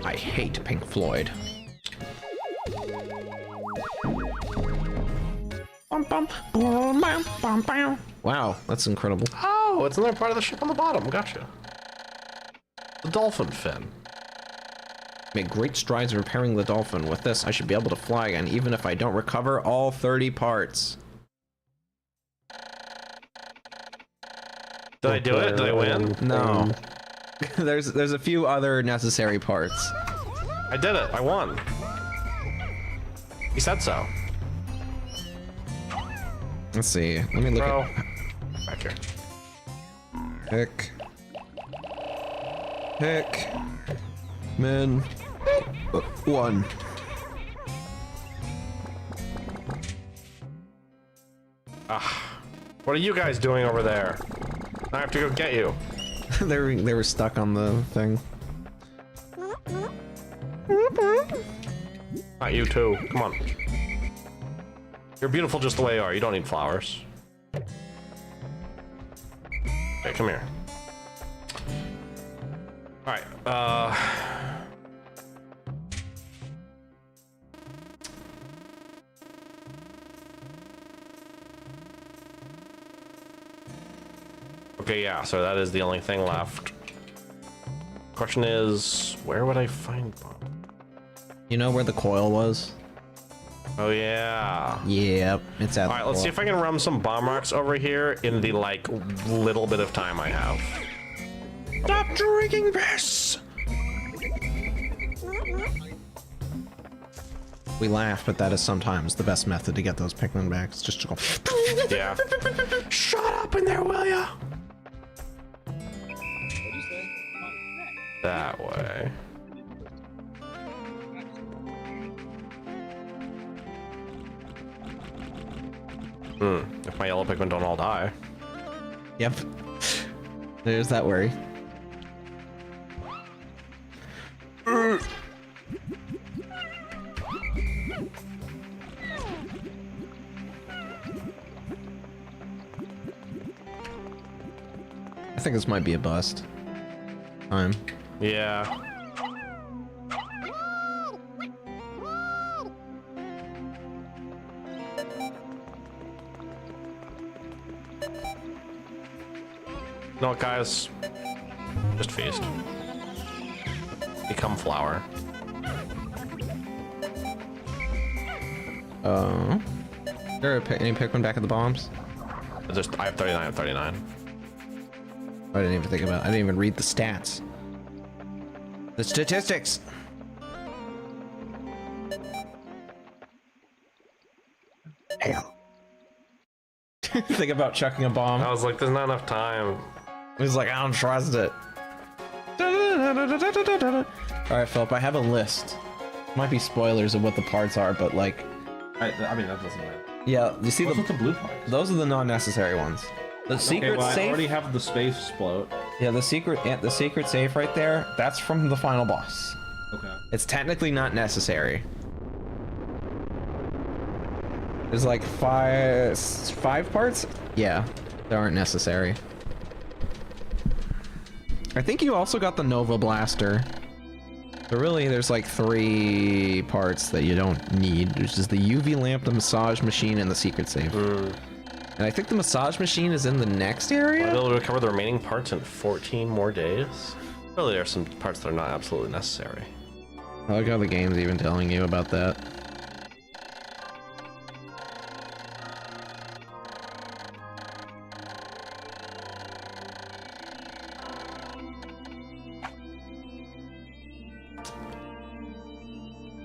I hate Pink Floyd. Wow, that's incredible. Oh, it's another part of the ship on the bottom. Gotcha. The dolphin fin. Made great strides repairing the dolphin. With this, I should be able to fly again, even if I don't recover all 30 parts. Did I do it? Did I win? No. there's a few other necessary parts. I did it. I won. He said so. Let's see. Let me look at back here. Pikmin 1. What are you guys doing over there? I have to go get you. they were stuck on the thing. Not you too. Come on. You're beautiful just the way you are. You don't need flowers. Okay, come here. Alright, okay, yeah, so that is the only thing left. Question is, where would I find one? You know where the coil was? Oh yeah. Yep, it's out. All right, let's see if I can rum some bomb rocks over here in the like little bit of time I have. Stop drinking this! We laugh, but that is sometimes the best method to get those Pikmin back. It's just to go. Yeah. Shut up in there, will ya? That way. If my yellow Pikmin don't all die. Yep. There's that worry. I think this might be a bust. Time. Yeah. No, guys. Just feast. Become flower. Oh. Is there any Pikmin back at the bombs? I have 39, I have 39. I didn't even think about it. I didn't even read the stats. The statistics! Damn. Think about chucking a bomb. I was like, there's not enough time. He's like, I don't trust it. Alright, Philip, I have a list. Might be spoilers of what the parts are, but like... I mean, that doesn't matter. Yeah, you see What's with the blue parts? those are the non-necessary ones. The secret well, safe... I already have the space explode. Yeah, the secret safe right there, that's from the final boss. Okay. It's technically not necessary. There's like five parts? Yeah, they aren't necessary. I think you also got the Nova Blaster. But really, there's like 3 parts that you don't need, which is the UV lamp, the massage machine, and the secret safe. And I think the massage machine is in the next area? I'll be able to recover the remaining parts in 14 more days. Really, there are some parts that are not absolutely necessary. I like how the game's even telling you about that.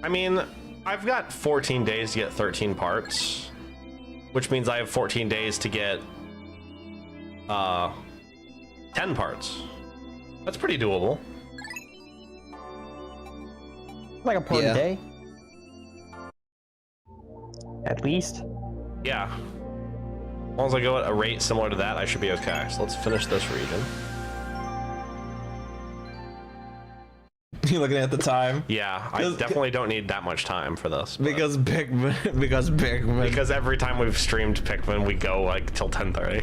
I mean, I've got 14 days to get 13 parts, which means I have 14 days to get 10 parts. That's pretty doable. Like a part Yeah. a day. At least. Yeah. As long as I go at a rate similar to that, I should be okay. So let's finish this region. You looking at the time? Yeah, I definitely don't need that much time for this. but- Because Pikmin. Because every time we've streamed Pikmin, we go like till 10:30.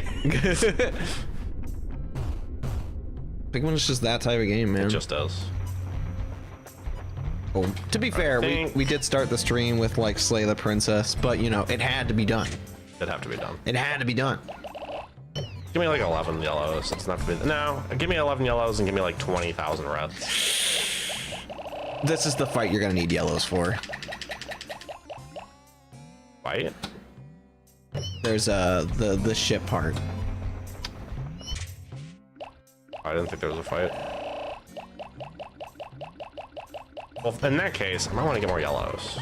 Pikmin is just that type of game, man. It just does. Oh, to be fair, think- we did start the stream with like Slay the Princess, but you know, it had to be done. It'd have to be done. It had to be done. Give me like 11 yellows. It's not to be. No, give me 11 yellows and give me like 20,000 reds. This is the fight you're gonna need yellows for. Right? There's the ship part. I didn't think there was a fight. Well, in that case, I might want to get more yellows.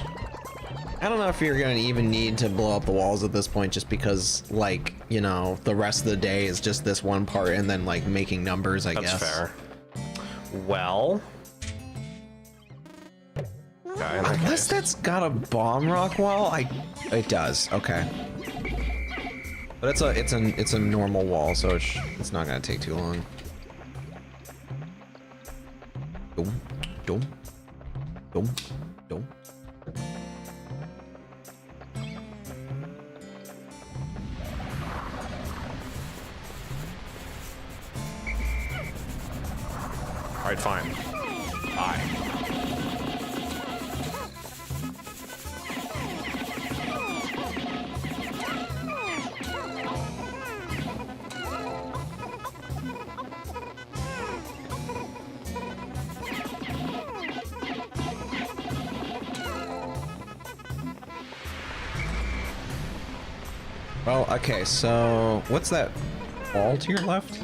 I don't know if you're gonna even need to blow up the walls at this point, just because, like, you know, the rest of the day is just this one part and then like making numbers, I guess. That's fair. Well. Okay, in that Unless case. that's got a bomb rock wall, it does. Okay. But it's a normal wall, so it's not gonna take too long. Dum, dum, dum, dum. All right, fine. Bye. Well, okay, so what's that wall to your left?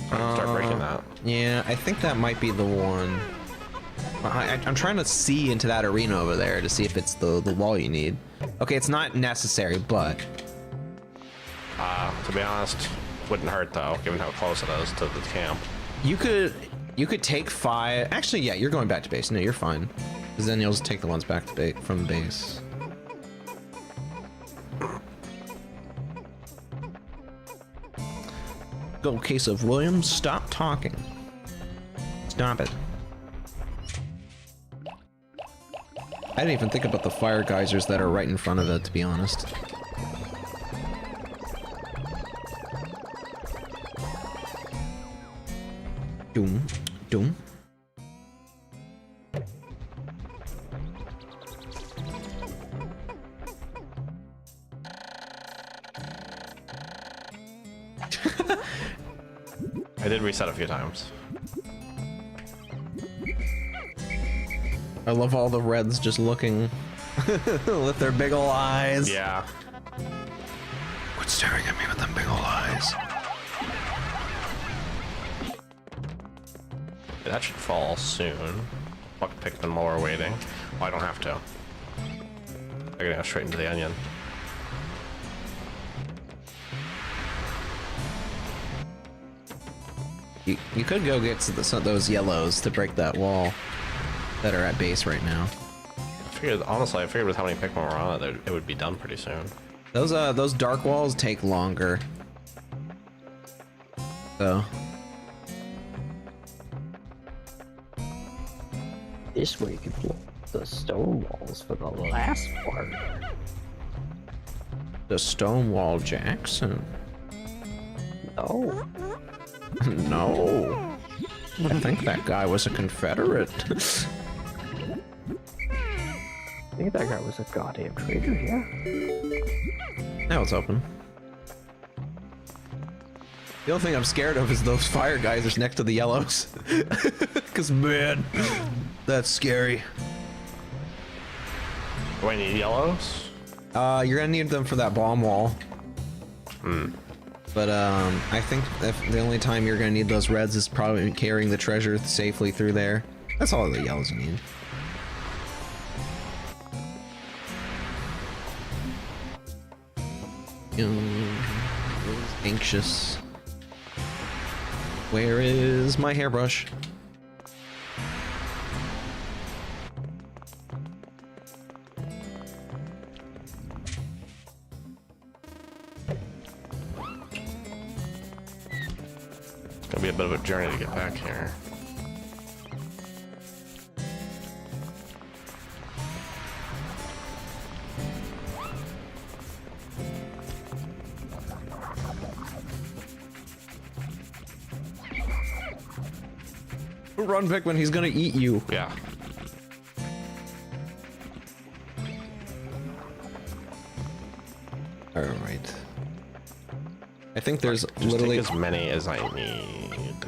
Start breaking that. Yeah, I think that might be the one. I'm trying to see into that arena over there to see if it's the wall you need. Okay, it's not necessary, but To be honest, wouldn't hurt though, given how close it is to the camp. you could take 5. Actually, yeah, you're going back to base. No, you're fine, because then you'll just take the ones back to from base. Go, case of Williams. Stop talking. Stop it. I didn't even think about the fire geysers that are right in front of it, to be honest. Doom. Doom. I did reset a few times. I love all the reds just looking with their big ol' eyes. Yeah. Quit staring at me with them big ol' eyes. That should fall soon. Fuck Pikmin while we're waiting. Well, I don't have to. I gotta go straight into the onion. You could go get those yellows to break that wall that are at base right now. Honestly, I figured with how many Pikmin were on it, it would be done pretty soon. Those dark walls take longer. So. This way could blow the stone walls for the last part. The Stonewall Jackson. No. No. I think that guy was a Confederate. I think that guy was a goddamn traitor, yeah. Now it's open. The only thing I'm scared of is those fire geysers next to the yellows. Cause man, that's scary. Do I need yellows? You're gonna need them for that bomb wall. Hmm. But I think if the only time you're gonna need those reds is probably carrying the treasure safely through there. That's all the yellows you need. Anxious. Where is my hairbrush? It's gonna be a bit of a journey to get back here. Run, Pikmin, he's gonna eat you. Yeah. Alright. I think there's Just literally take as many as I need.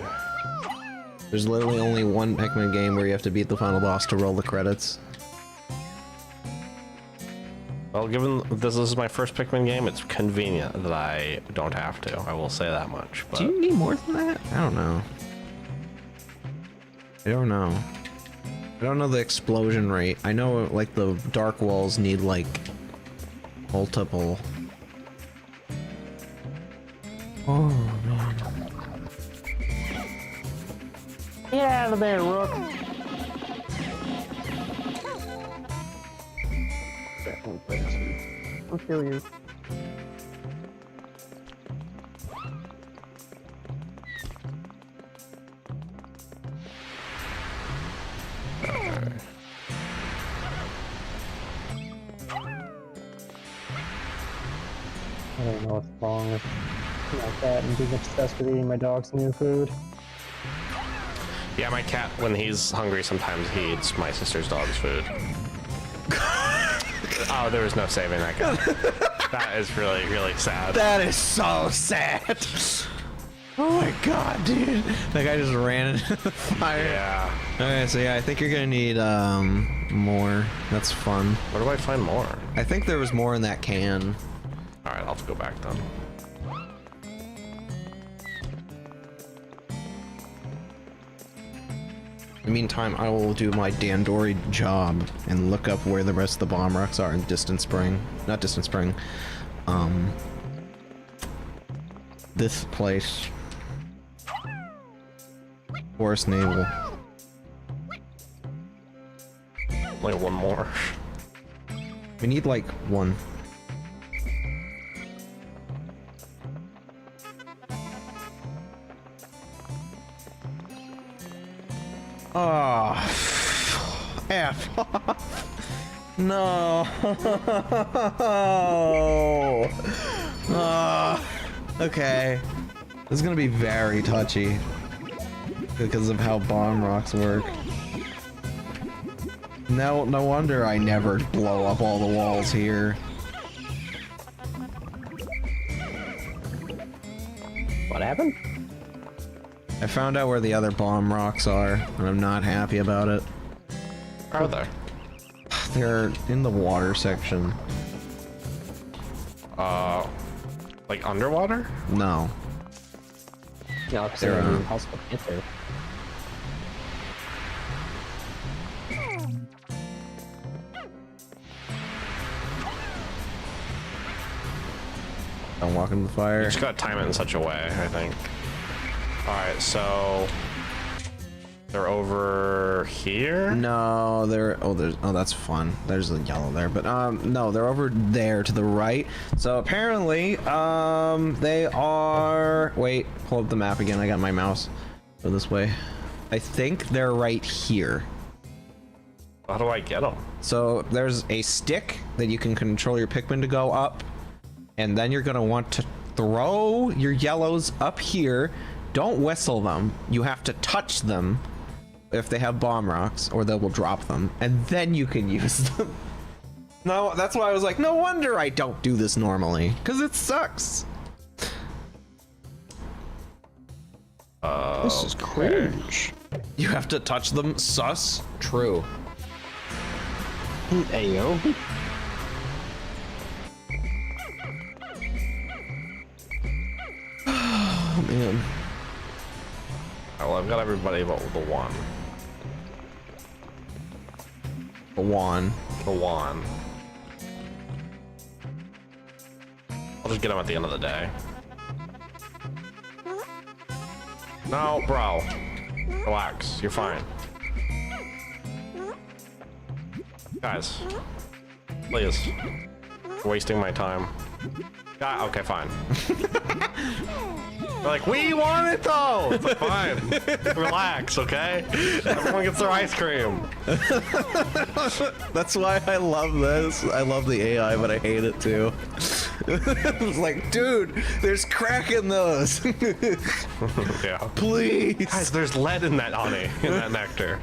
there's literally only one Pikmin game where you have to beat the final boss to roll the credits. Well, given this is my first Pikmin game, it's convenient that I don't have to. I will say that much. But Do you need more than that? I don't know. I don't know. I don't know the explosion rate. I know like the dark walls need like multiple. Oh man. Get out of there, Rook. I'll kill you. I don't know what's wrong with my cat and being obsessed with eating my dog's new food. yeah, my cat, when he's hungry, sometimes he eats my sister's dog's food. Oh, there was no saving that guy. That is really, really sad. That is so sad. Oh my god, dude. That guy just ran into the fire. Yeah. Okay, so yeah, I think you're gonna need more. That's fun. Where do I find more? I think there was more in that can. Alright, I'll have to go back then. In the meantime, I will do my Dandori job and look up where the rest of the bomb rocks are in Distant Spring. Not Distant Spring. This place. Forest Naval. Only one more. We need like one. Oh, F off. No. Okay. This is gonna be very touchy. because of how bomb rocks work. No wonder I never blow up all the walls here. What happened? I found out where the other bomb rocks are, and I'm not happy about it. Where are they? They're in the water section. Like underwater? No. No, because They're, they're impossible to get there. Don't walk into the fire. You just gotta time it in such a way, I think. Alright, so they're over here? No, they're that's fun. There's a yellow there, but no, they're over there to the right. So apparently, they are. Wait, pull up the map again. I got my mouse. Go this way. I think they're right here. How do I get them? So there's a stick that you can control your Pikmin to go up, and then you're gonna want to throw your yellows up here. Don't whistle them. You have to touch them if they have bomb rocks, or they will drop them, and then you can use them. No, that's why I was like, no wonder I don't do this normally, because it sucks. This is cringe. You have to touch them. Sus. True. Ayo. Oh man. Well, I've got everybody but the one. A wand. The one. I'll just get them at the end of the day. No, bro. Relax. You're fine. Guys. Please. You're wasting my time. Okay, fine. They're like, we want it though! It's like, fine. Relax, okay? Everyone gets their ice cream. That's why I love this. I love the AI, but I hate it too. It's like, dude, there's crack in those. Yeah. Please. Guys, there's lead in that honey, in that nectar.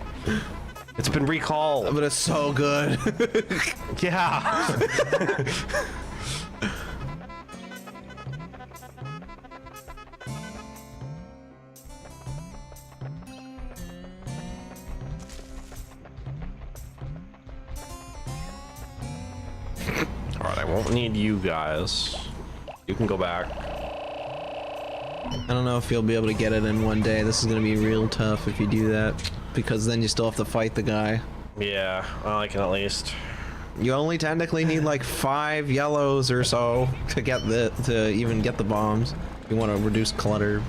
It's been recalled. But it's so good. Yeah. Alright, I won't need you guys. You can go back. I don't know if you'll be able to get it in one day. This is gonna be real tough if you do that, because then you still have to fight the guy. Yeah, well, I can at least. You only technically need like 5 yellows or so to get to even get the bombs. You want to reduce clutter.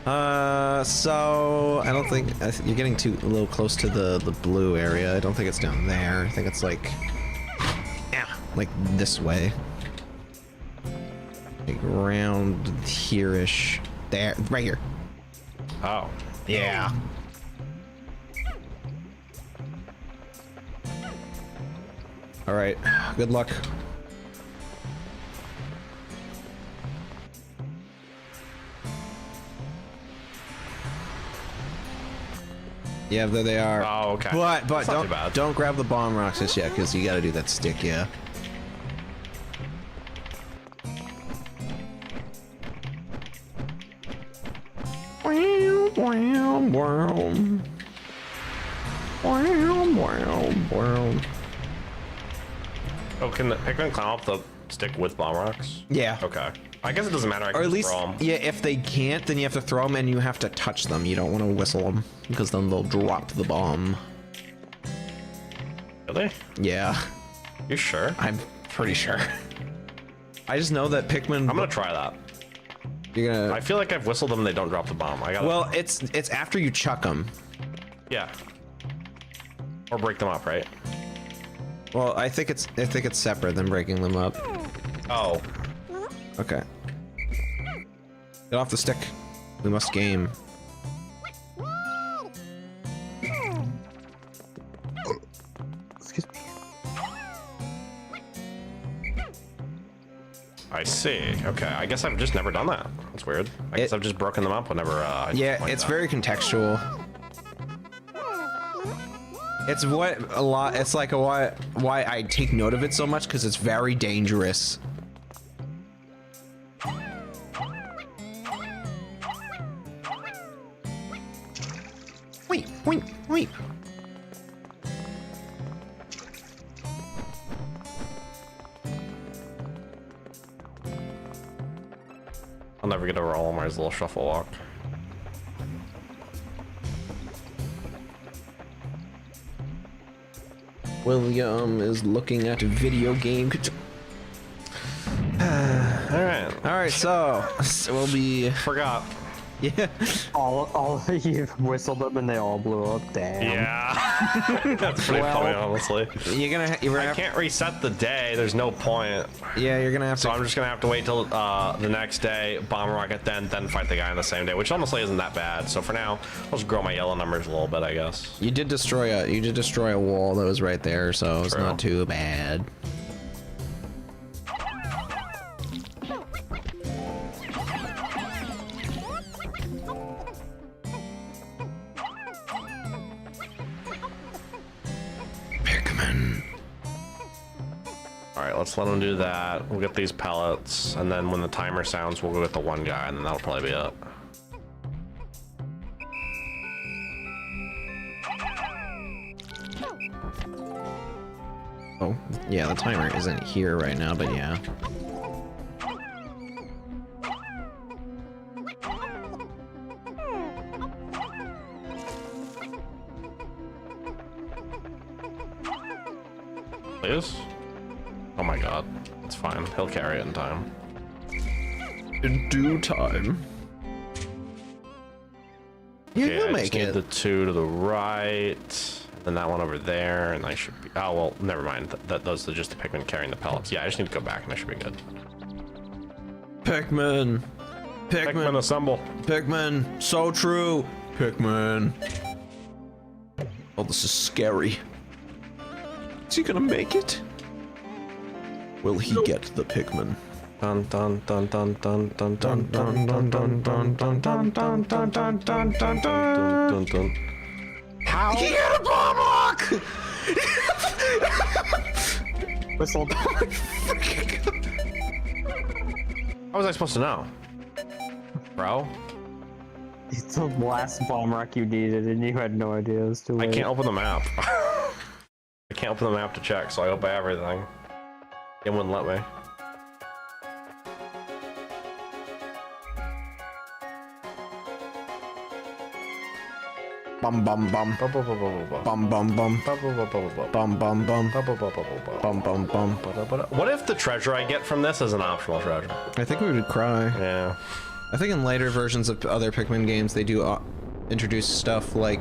So I don't think you're getting a little close to the blue area. I don't think it's down there. I think it's like this way. Like around here-ish. There, right here. Oh. Yeah. All right. Good luck. Yeah, there they are. Oh, okay. But That's not too bad. don't grab the bomb rocks just yet, because you got to do that stick. Yeah. Oh, can the Pikmin climb up the stick with bomb rocks? Yeah. Okay. I guess it doesn't matter. I can Or at just least, throw 'em. yeah, if they can't, then you have to throw them and you have to touch them. You don't want to whistle them, because then they'll drop the bomb. Really? Yeah. You sure? I'm pretty sure. I just know that Pikmin. I'm gonna try that. You're gonna. I feel like I've whistled them, they don't drop the bomb. I gotta. Well, it's after you chuck them. Yeah. Or break them up, right? Well, I think it's separate than breaking them up. Oh. Okay. Get off the stick. We must game. Excuse me. I see. Okay. I guess I've just never done that. That's weird. I guess I've just broken them up whenever. Yeah, it's very contextual. It's it's like why I take note of it so much, because it's very dangerous. Wait. I'll never get over Olimar's little shuffle walk. William is looking at a video game. All right, so we'll be. Forgot. Yeah. All you whistled them and they all blew up. Damn. Yeah. That's pretty funny, honestly. I can't reset the day. There's no point. Yeah, you're gonna have to. So I'm just gonna have to wait till the next day, bomb rocket, then fight the guy on the same day, which honestly isn't that bad. So for now, I'll just grow my yellow numbers a little bit, I guess. You did destroy a wall that was right there, so it's not too bad. Pikmin. All right, let's let him do that. We'll get these pellets, and then when the timer sounds, we'll go get the one guy, and then that'll probably be it. Oh, yeah, the timer isn't here right now, but yeah. Please? Oh my god. It's fine. He'll carry it in time. In due time. Yeah, Okay, you'll I make just need it. the two to the right, then that one over there, and I should be. Oh well, never mind. Those are just the Pikmin carrying the pellets. Yeah, I just need to go back, and I should be good. Pikmin. Pikmin assemble. Pikmin. So true. Pikmin. Oh, this is scary. Is he gonna make it? Will he get the Pikmin? Dun dun dun dun dun dun dun dun dun dun dun dun dun dun dun dun dun dun dun dun. How? He got a bomb rock! Whistled. How was I supposed to know? Bro? It's the last bomb rock you needed and you had no idea. It was too I late. can't open the map. I can't open the map to check, so I obey everything. It wouldn't let me. Bum bum bum. Bum bum bum. Bum bum bum. Bum bum bum. What if the treasure I get from this is an optional treasure? I think we would cry. Yeah. I think in later versions of other Pikmin games, they do introduce stuff like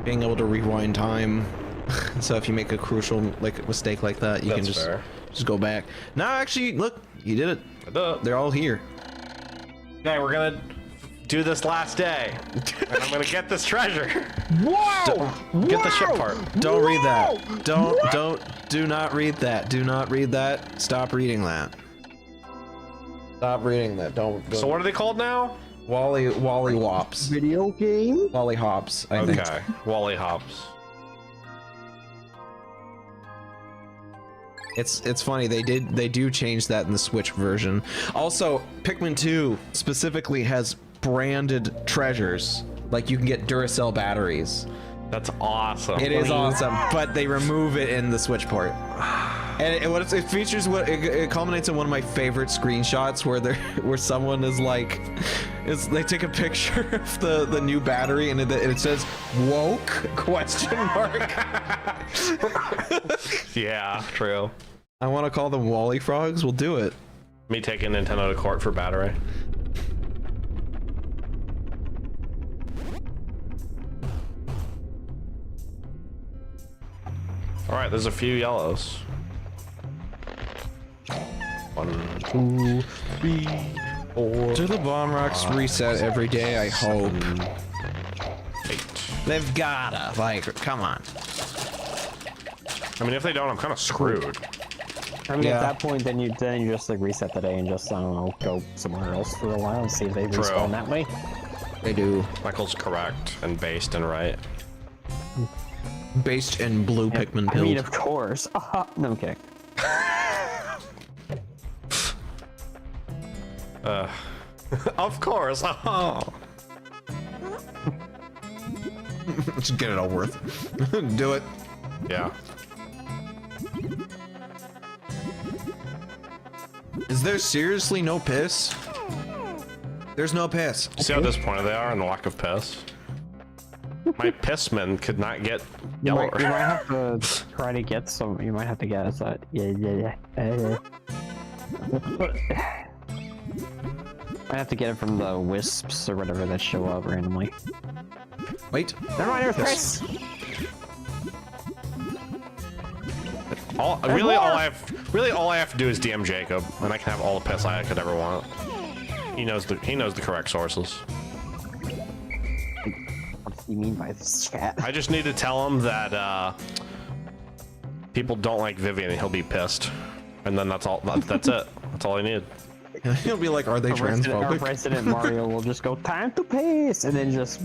being able to rewind time. So if you make a crucial mistake like that, you can just go back. No, actually, look, you did it. I did it. They're all here. Okay, we're gonna do this last day, and I'm gonna get this treasure. Whoa! Get the ship part. Don't read that. Do not read that. Do not read that. Stop reading that. Stop reading that. Don't. So what are they called now? Wally Wops. Video game? Wally Hops, I think. Okay, Wally Hops. It's funny, they do change that in the Switch version. Also, Pikmin 2 specifically has branded treasures. Like you can get Duracell batteries. That's awesome. It is awesome, but they remove it in the Switch port. And it features it culminates in one of my favorite screenshots where someone is like, they take a picture of the new battery and it says woke ? Yeah, true. I want to call them Wally Frogs. We'll do it. Me taking Nintendo to court for battery. All right, there's a few yellows. 1, 2, 3, 4. Do the bomb rocks reset every day? I hope. 8. They've gotta. Like, come on. I mean, if they don't, I'm kind of screwed. I mean, Yeah. at that point, then you just like reset the day and just I don't know, go somewhere else for a while and see if they respawn that way. They do. Michael's correct and based and right. Based in blue Pikmin I mean, build. of course. No, I'm kidding. Of course. Oh. Just get it all worth. Do it. Yeah. Is there seriously no piss? There's no piss. See how disappointed they are in the lack of piss? My pissman could not get You yellow. might have to try to get some. You might have to get that. Yeah. I have to get it from the wisps or whatever that show up randomly. Wait. Never mind, there's Chris. All I have to do is DM Jacob, and I can have all the piss I could ever want. He knows the correct sources. What do you mean by this, chat? I just need to tell him that people don't like Vivian, and he'll be pissed. And then that's all. That's it. That's all I need. He'll be like, are they Our transphobic? Resident Mario will just go, time to piss, and then just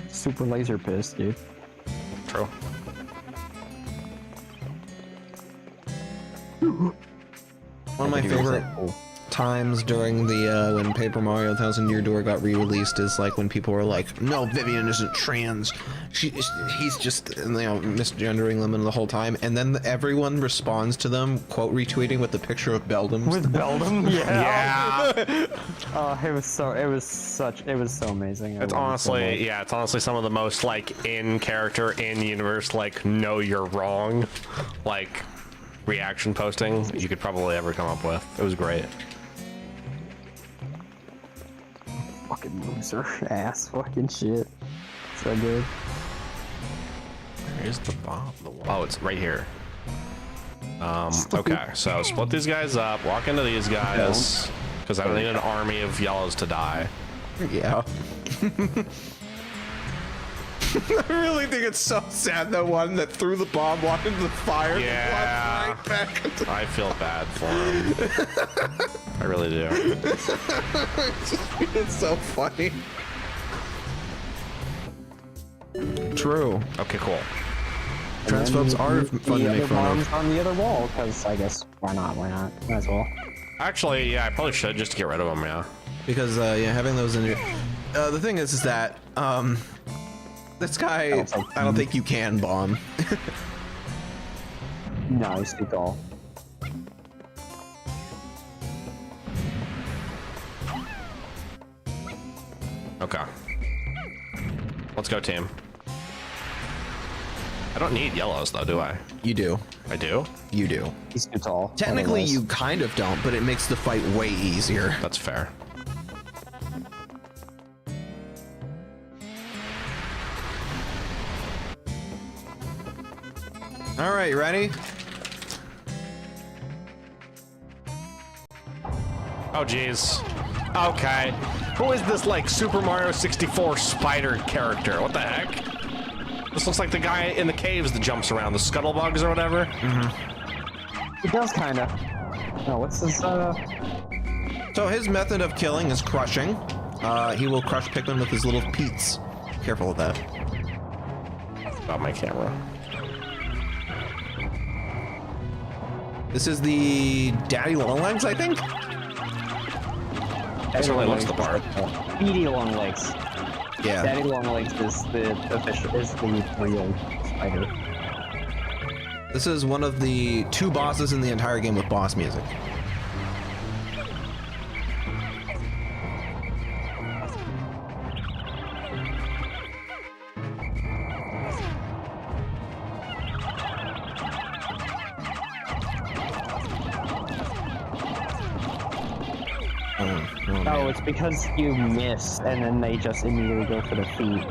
super laser piss, dude. True. One of my favorite times during the when Paper Mario Thousand Year Door got re-released is like when people were like, no, Vivian isn't trans, he's just, you know, misgendering them the whole time, and then everyone responds to them, quote retweeting with the picture of Beldum. With Beldum, yeah. Yeah. Oh, it was so amazing. It's honestly, yeah, it's honestly some of the most like in character, in universe, like no, you're wrong, like reaction posting you could probably ever come up with. It was great. Fucking loser ass fucking shit. So good. Here's the bomb. Oh, it's right here. Okay, so split these guys up, walk into these guys, because I don't need an army of yellows to die. Yeah. I really think it's so sad that one that threw the bomb walked into the fire. Yeah. And walked right back into I feel bad for him. I really do. it's so funny. True. Okay, cool. Transphobes are fun to make fun of. On the other wall, because I guess why not? Might as well. Actually, yeah, I probably should just to get rid of them. Yeah. Because yeah, having those in your the thing is that this guy, I don't think you can bomb. No, he's too tall. Okay. Let's go, team. I don't need yellows though, do I? You do. I do? You do. He's too tall. Technically, otherwise. you kind of don't, but it makes the fight way easier. That's fair. All right, you ready? Oh, jeez. Okay. Who is this, like, Super Mario 64 spider character? What the heck? This looks like the guy in the caves that jumps around, the scuttlebugs or whatever. He does kind of. No, what's his, So his method of killing is crushing. He will crush Pikmin with his little peats. Careful with that. About my camera. This is the Daddy Longlegs, I think? That certainly looks the part. Speedy Long Legs. Yeah. Daddy Long Legs is the official, is the real spider. This is one of the 2 bosses in the entire game with boss music. Oh, it's because you miss, and then they just immediately go for the feet.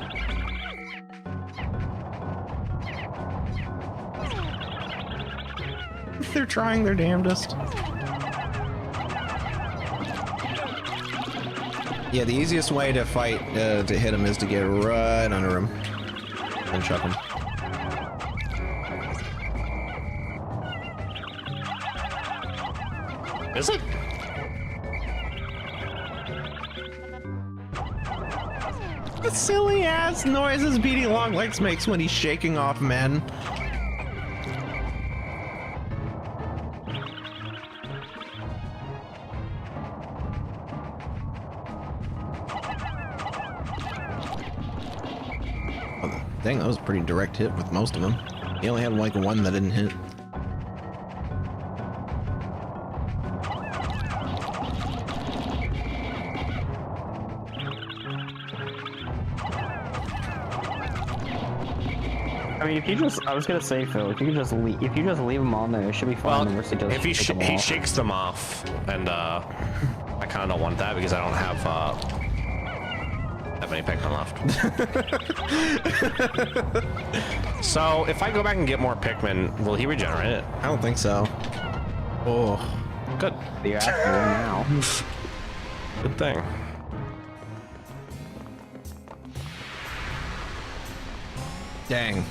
They're trying their damnedest. Yeah, the easiest way to fight, to hit him is to get right under him and chuck him. Is it? The silly ass noises Beady Longlegs makes when he's shaking off men. Oh, dang, that was a pretty direct hit with most of them. He only had like one that didn't hit. I mean, if you just, I was gonna say, Phil, if you just leave them on there, it should be fine. Well, unless he does if he take them off. shakes them off, and I kind of don't want that because I don't have that many Pikmin left. So if I go back and get more Pikmin, will he regenerate it? I don't think so. Oh, Good. You're asking me now. Good thing. dang.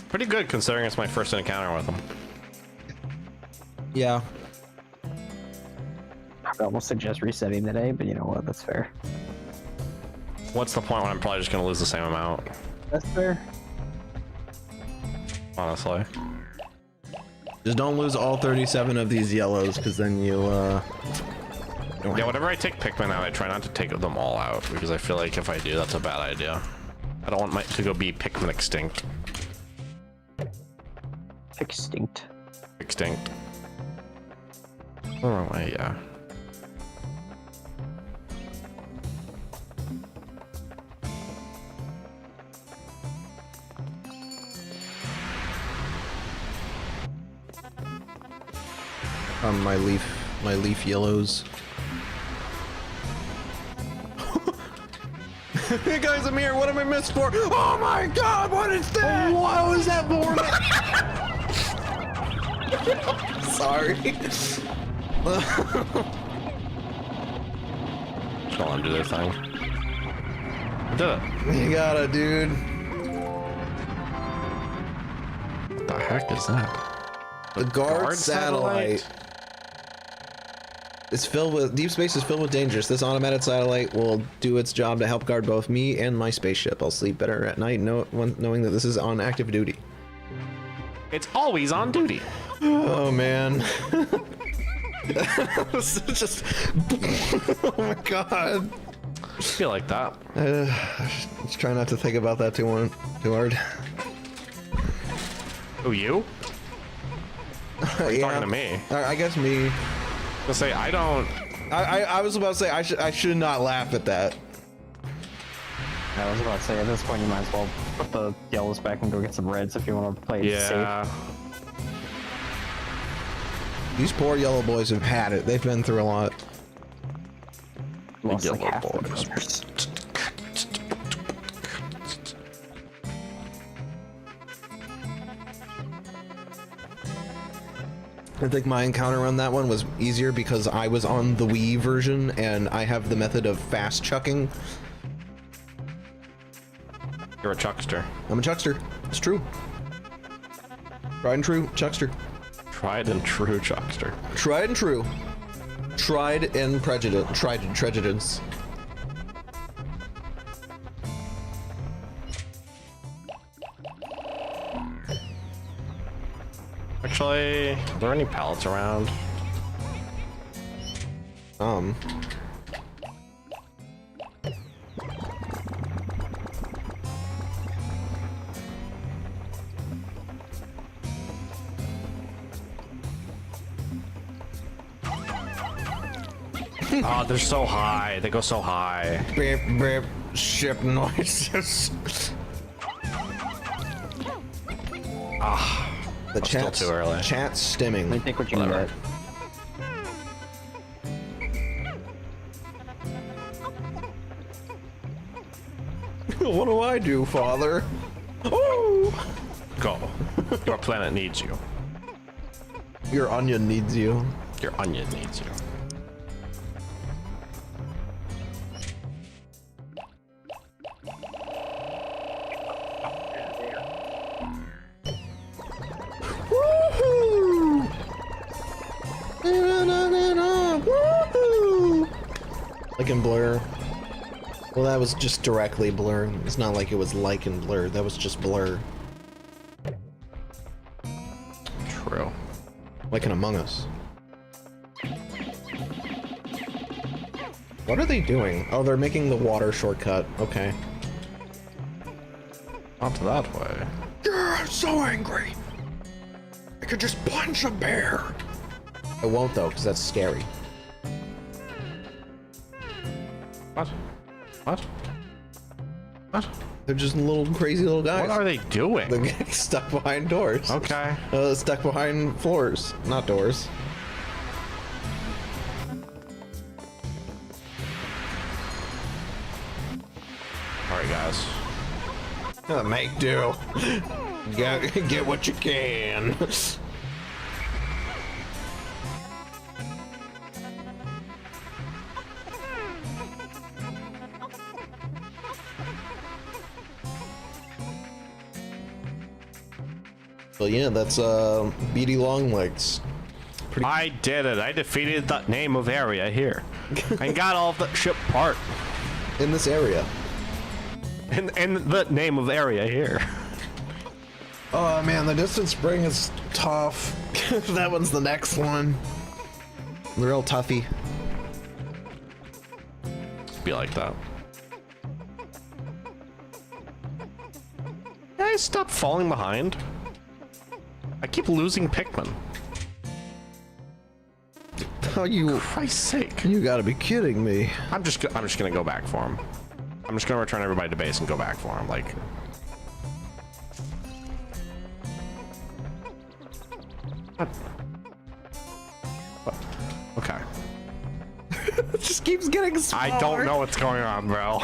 Pretty good considering it's my first encounter with him. Yeah. I almost suggest resetting today, but you know what? That's fair. What's the point when I'm probably just gonna lose the same amount? That's fair. Honestly. Just don't lose all 37 of these yellows, because then you, don't Yeah, whenever I take Pikmin out, I try not to take them all out, because I feel like if I do, that's a bad idea. I don't want my to go be Pikmin extinct. Extinct. Extinct. Oh, yeah. my leaf yellows. Hey guys, I'm here. What am I missed for? Oh my god, what is that? What was that for? Sorry. Just let them do their thing. I did it. You got it, dude. What the heck is that? The guard satellite. It's filled with deep space is filled with dangers. This automated satellite will do its job to help guard both me and my spaceship. I'll sleep better at night knowing that this is on active duty. It's always on duty. Oh man. Just oh my god. I feel like that. Just try not to think about that too hard. Who, you? Are you talking to me? I guess me. To say I don't. I was about to say I should not laugh at that. I was about to say, at this point, you might as well put the yellows back and go get some reds if you want to play it safe. These poor yellow boys have had it. They've been through a lot. Lost like Yellow half the boys. brothers. I think my encounter on that one was easier because I was on the Wii version and I have the method of fast chucking. You're a chuckster. I'm a chuckster. It's true. Tried and true chuckster. Tried and true chuckster. Tried and true. Tried and prejudice. Tried and prejudice. Actually, are there any pallets around? Oh, they're so high. They go so high. Beep, beep, ship noises. The still too early. Chat's Let stimming. me take what you Whatever. can get. What do I do, father? Oh! Go. Your planet needs you. Your onion needs you. Your onion needs you. like in Blur. Well, that was just directly Blur. It's not like it was like in Blur. That was just Blur. True. Like in Among Us. What are they doing? Oh, they're making the water shortcut. Okay. Not that way. I'm so angry. I could just punch a bear. I won't though, because that's scary. What? What? What? They're just little crazy little guys. What are they doing? They're getting stuck behind doors. Okay. Stuck behind floors, not doors. Alright, guys. Make do. Get what you can. Well, yeah, that's Beady Longlegs. I did it. I defeated the name of area here. I got all the ship part. In this area. In the name of area here. Oh man, the distance spring is tough. That one's the next one. Real toughy. Be like that. Guys, stop falling behind. I keep losing Pikmin. Oh, you! Christ's sake! You gotta be kidding me. I'm just gonna go back for him. I'm just gonna return everybody to base and go back for him. Like. What? What? Okay. It just keeps getting smaller. I don't know what's going on, bro.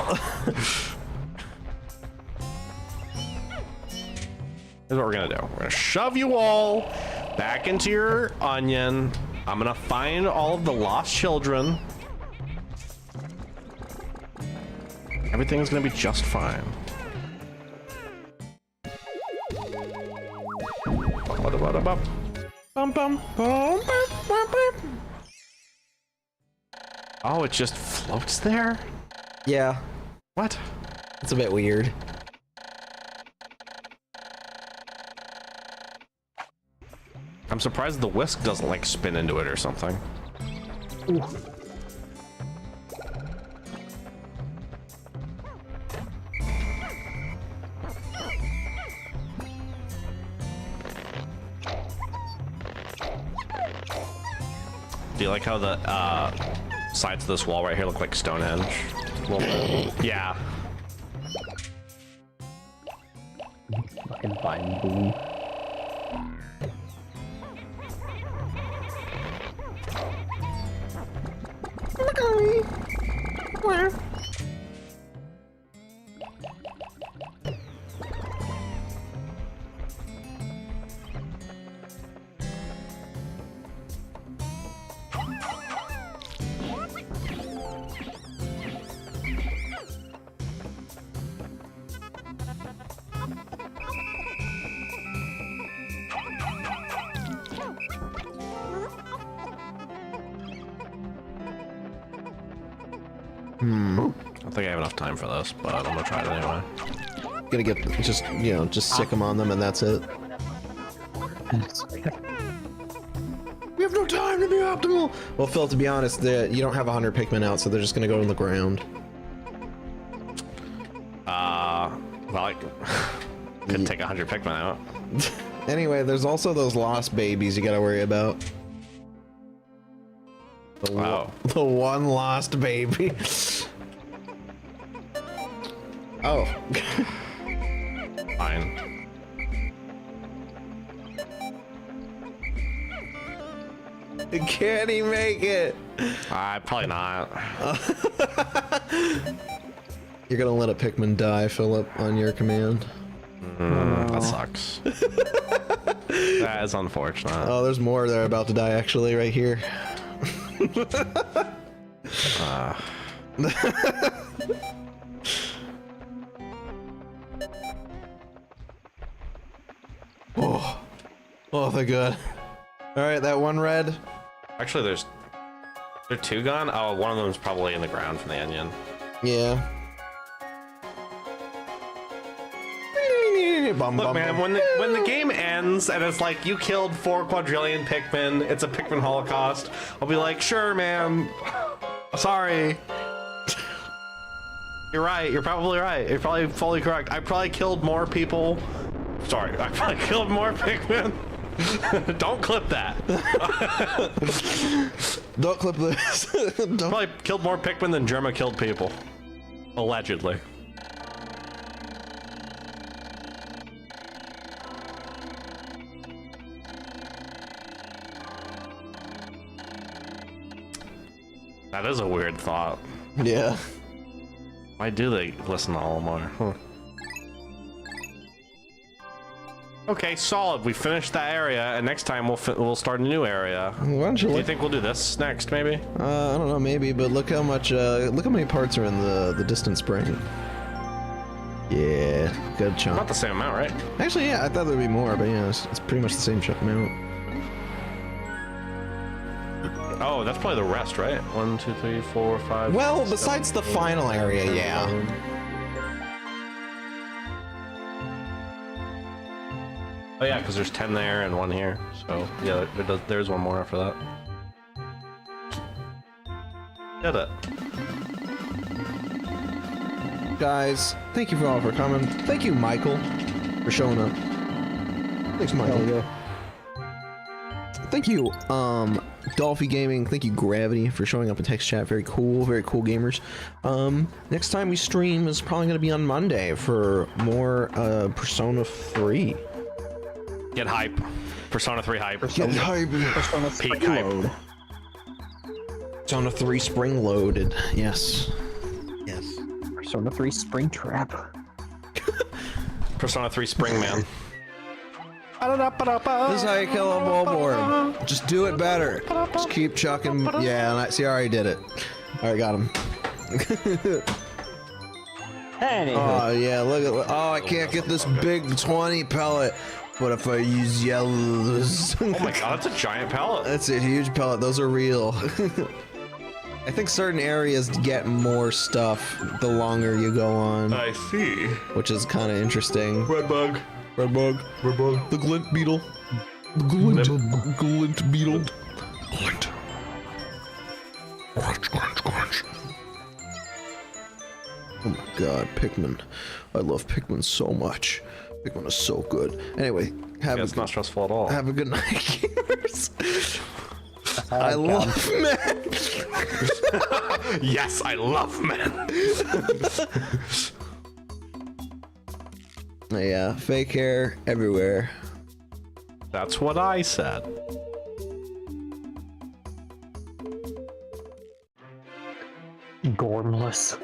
Here's what we're gonna do. We're gonna shove you all back into your onion. I'm gonna find all of the lost children. Everything's gonna be just fine. Oh, it just floats there? Yeah, What? it's a bit weird. I'm surprised the whisk doesn't like spin into it or something. Ooh. Do you like how the sides of this wall right here look like Stonehenge? Well, yeah. Fucking fine, boom. I don't think I have enough time for this, but I'm gonna try it anyway. Gonna get just just sick them on them and that's it. We have no time to be optimal. Well, Phil, to be honest, you don't have 100 Pikmin out, so they're just gonna go on the ground. Well, I could take 100 Pikmin out. Anyway, there's also those lost babies you gotta worry about. Wow. The one lost baby. Oh. Fine. Can he make it? Probably not. You're gonna let a Pikmin die, Philip, on your command. That sucks. That is unfortunate. Oh, there's more that are about to die actually right here. Oh, thank God. All right, that one red. Actually, there's They're two gone? Oh, one of them's probably in the ground from the onion. Yeah. Look, man, when the game ends and it's like you killed 4 quadrillion Pikmin, it's a Pikmin holocaust, I'll be like, sure, man. Sorry. You're right. You're probably right. You're probably fully correct. I probably killed more people. Sorry, I probably killed more Pikmin. Don't clip that. Don't clip this. Don't. Probably killed more Pikmin than Germa killed people. Allegedly. That is a weird thought. Yeah. Why do they listen to Olimar? Huh. Okay, solid. We finished that area, and next time we'll start a new area. Why don't you Do you look? think we'll do this next, maybe? I don't know, maybe, but look how much. Look how many parts are in the distant spring. Yeah, good chunk. Not the same amount, right? Actually, yeah, I thought there'd be more, but yeah, it's pretty much the same amount. Oh, that's probably the rest, right? 1, 2, 3, 4, 5. Well, 6, besides 7, the final area, yeah. Oh yeah, because there's 10 there and 1 here. So yeah, there's one more after that. Did it. Guys, thank you all for coming. Thank you, Michael, for showing up. Thanks, Michael. Thank you, Dolphy Gaming. Thank you, Gravity, for showing up in text chat. Very cool gamers. Next time we stream is probably gonna be on Monday for more Persona 3. Get hype. Persona 3 hype. Get hype. Persona Peak Spring hype. Load. Persona 3 spring loaded. Yes. Yes. Persona 3 Spring Trap. Persona 3 Spring Man. This is how you kill a billboard. Just do it better. Just keep chucking. Yeah, see, I already did it. Alright, got him. Anywho. Oh, yeah, look at. Oh, I can't get this big 20 pellet. But if I use yellows. Oh my god, that's a giant pallet. That's a huge pellet. Those are real. I think certain areas get more stuff the longer you go on, I see. which is kind of interesting. Red bug. Red bug. Red bug. The glint beetle. The glint beetle. Glint. Crunch, crunch, crunch. Oh my god, Pikmin. I love Pikmin so much. Pikmin is so good. Anyway, Yeah, it's not stressful at all. have a good night, gamers. I love men. Yes, I love men. Yeah, fake hair everywhere. That's what I said. Gormless.